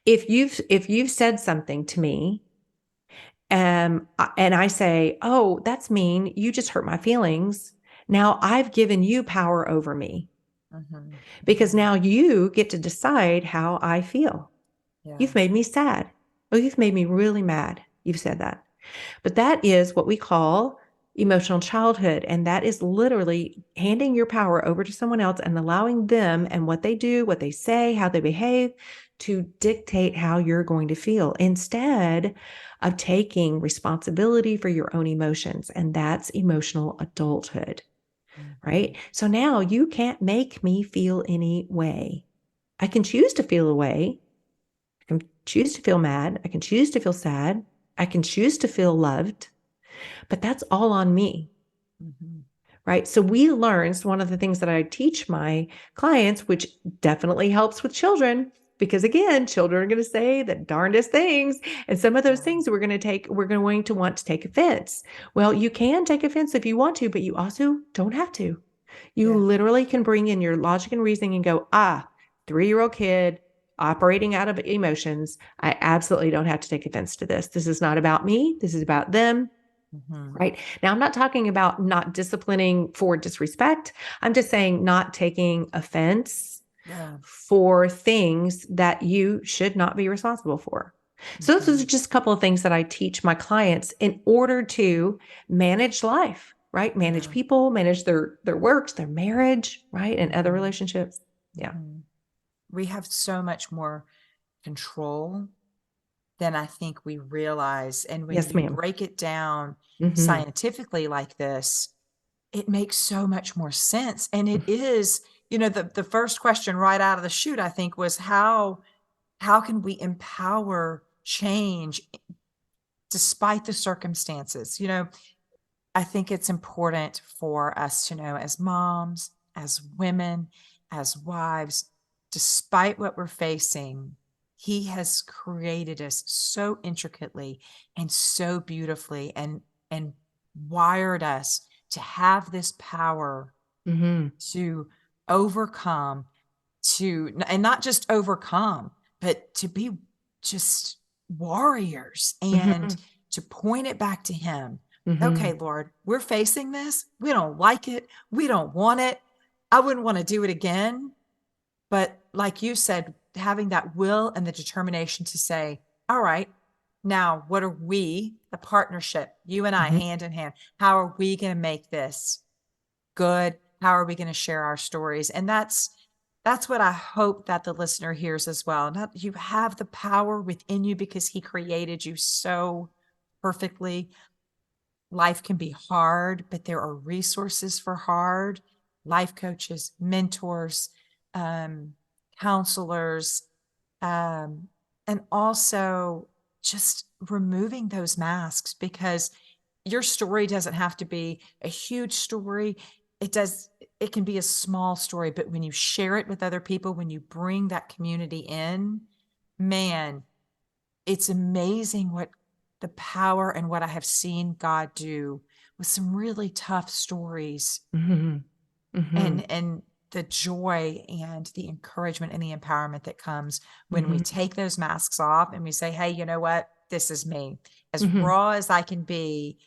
If you've said something to me, and I say, "Oh, that's mean. You just hurt my feelings." Now I've given you power over me Mm-hmm. because Mm-hmm. now you get to decide how I feel. Yeah. You've made me sad. Oh, you've made me really mad. You've said that. But that is what we call emotional childhood. And that is literally handing your power over to someone else and allowing them and what they do, what they say, how they behave to dictate how you're going to feel instead of taking responsibility for your own emotions. And that's emotional adulthood, Mm-hmm. right? So now you can't make me feel any way. I can choose to feel a way. I can choose to feel mad. I can choose to feel sad. I can choose to feel loved, but that's all on me, Mm-hmm. right? So we learn, so one of the things that I teach my clients, which definitely helps with children, because again, children are going to say the darndest things. And some of those Yeah. things we're going to want to take offense. Well, you can take offense if you want to, but you also don't have to. You Yeah. literally can bring in your logic and reasoning and go, 3-year-old kid operating out of emotions. I absolutely don't have to take offense to this. This is not about me. This is about them. Mm-hmm. Right. Now, I'm not talking about not disciplining for disrespect. I'm just saying not taking offense Yeah. for things that you should not be responsible for. So, those Mm-hmm. are just a couple of things that I teach my clients in order to manage life, right? Manage Yeah. people, manage their works, their marriage, right? And other Mm-hmm. relationships. Yeah. Mm-hmm. We have so much more control than I think we realize. And when Yes, you ma'am. break it down Mm-hmm. scientifically like this, it makes so much more sense. And it is, the first question right out of the chute, I think, was how can we empower change despite the circumstances? I think it's important for us to know as moms, as women, as wives, despite what we're facing, he has created us so intricately and so beautifully and wired us to have this power Mm-hmm. to overcome, and not just overcome, but to be just warriors Mm-hmm. and to point it back to him. Mm-hmm. Okay, Lord, we're facing this. We don't like it. We don't want it. I wouldn't want to do it again. But like you said, having that will and the determination to say, all right, now what are we, the partnership, you and I, Mm-hmm. hand in hand, how are we going to make this good? How are we going to share our stories? And that's what I hope that the listener hears as well. Not you have the power within you because he created you so perfectly. Life can be hard, but there are resources for hard life coaches, mentors, um, counselors, um, and also just removing those masks because your story doesn't have to be a huge story. It can be a small story, but when you share it with other people, when you bring that community in, man, it's amazing what the power and what I have seen God do with some really tough stories Mm-hmm. Mm-hmm. and the joy and the encouragement and the empowerment that comes when we Mm-hmm. take those masks off and we say, hey, you know what? This is me, as Mm-hmm. raw as I can be.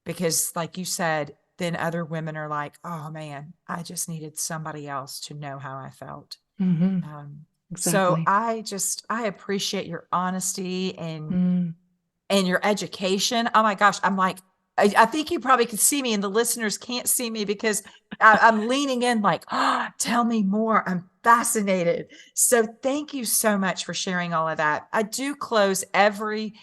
Because, like you said, then other women are like, oh man, I just needed somebody else to know how I felt. Mm-hmm. So Exactly. I appreciate your honesty Mm. and your education. Oh my gosh, I'm like, I think you probably could see me, and the listeners can't see me because I'm leaning in, like, oh, tell me more. I'm fascinated. So thank you so much for sharing all of that. I do close every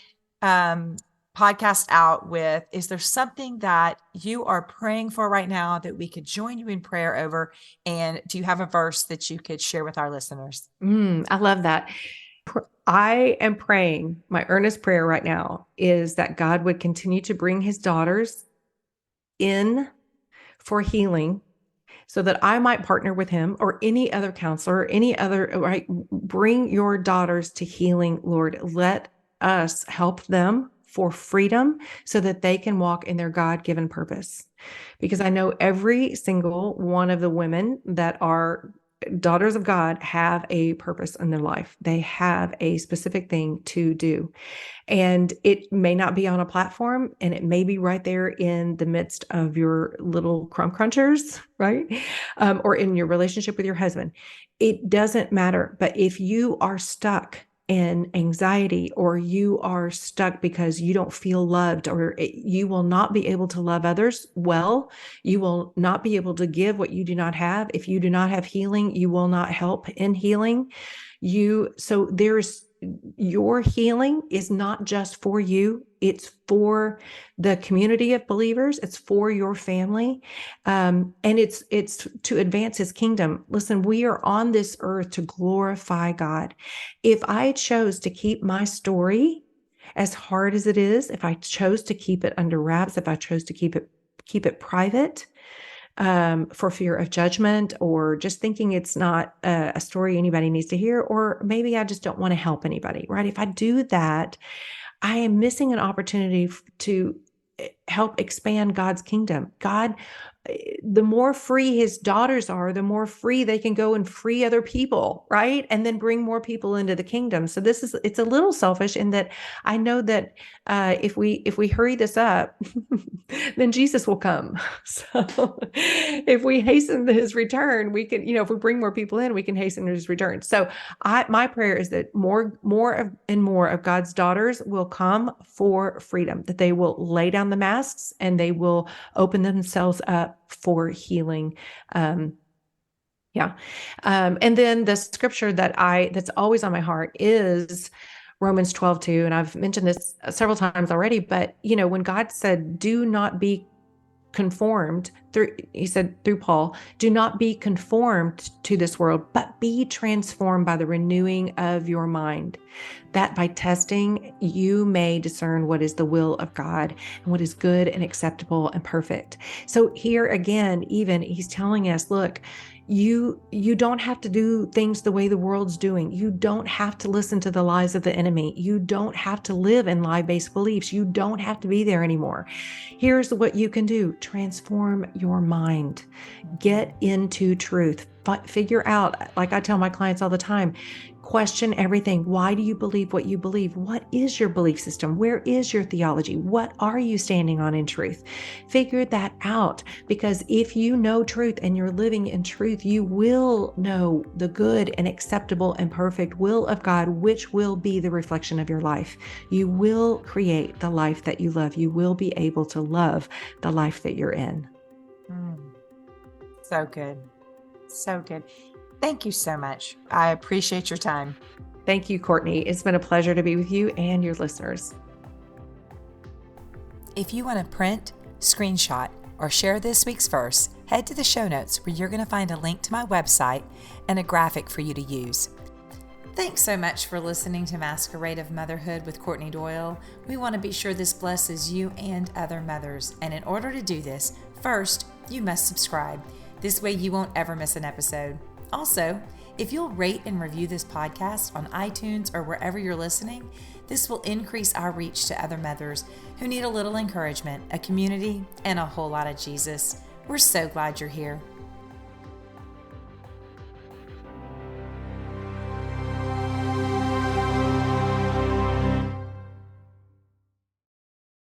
um, podcast out with: is there something that you are praying for right now that we could join you in prayer over? And do you have a verse that you could share with our listeners? I love that. I am praying, my earnest prayer right now is that God would continue to bring his daughters in for healing so that I might partner with him or any other counselor, or any other, right? Bring your daughters to healing, Lord. Let us help them for freedom so that they can walk in their God-given purpose. Because I know every single one of the women that are daughters of God have a purpose in their life. They have a specific thing to do. And it may not be on a platform, and it may be right there in the midst of your little crumb crunchers, right? Or in your relationship with your husband. It doesn't matter. But if you are stuck in anxiety, or you are stuck because you don't feel loved, or you will not be able to love others well, you will not be able to give what you do not have. If you do not have healing, you will not help in healing. So there's your healing is not just for you, it's for the community of believers, it's for your family, and it's to advance his kingdom. Listen, we are on this earth to glorify God. If I chose to keep my story, as hard as it is, if I chose to keep it under wraps, if I chose to keep it private, for fear of judgment, or just thinking it's not a story anybody needs to hear, or maybe I just don't want to help anybody, right? If I do that, I am missing an opportunity to help expand God's kingdom. The more free his daughters are, the more free they can go and free other people, right? And then bring more people into the kingdom. So it's a little selfish in that I know that if we hurry this up, then Jesus will come. So if we hasten his return, we can, if we bring more people in, we can hasten his return. So my prayer is that more and more of God's daughters will come for freedom, that they will lay down the masks and they will open themselves up for healing. And then the scripture that's always on my heart is Romans 12:2. And I've mentioned this several times already, but when God said, do not be conformed he said through Paul, do not be conformed to this world, but be transformed by the renewing of your mind, that by testing you may discern what is the will of God and what is good and acceptable and perfect. So here again, even he's telling us, look, you don't have to do things the way the world's doing. You don't have to listen to the lies of the enemy. You don't have to live in lie-based beliefs. You don't have to be there anymore. Here's what you can do. Transform your mind. Get into truth. Figure out, like I tell my clients all the time, question everything. Why do you believe what you believe? What is your belief system? Where is your theology? What are you standing on in truth? Figure that out, because if you know truth and you're living in truth, you will know the good and acceptable and perfect will of God, which will be the reflection of your life. You will create the life that you love. You will be able to love the life that you're in. So good. So good. Thank you so much. I appreciate your time. Thank you, Courtney. It's been a pleasure to be with you and your listeners. If you want to print, screenshot, or share this week's verse, head to the show notes where you're going to find a link to my website and a graphic for you to use. Thanks so much for listening to Masquerade of Motherhood with Courtney Doyle. We want to be sure this blesses you and other mothers. And in order to do this, first, you must subscribe. This way you won't ever miss an episode. Also, if you'll rate and review this podcast on iTunes or wherever you're listening, this will increase our reach to other mothers who need a little encouragement, a community, and a whole lot of Jesus. We're so glad you're here.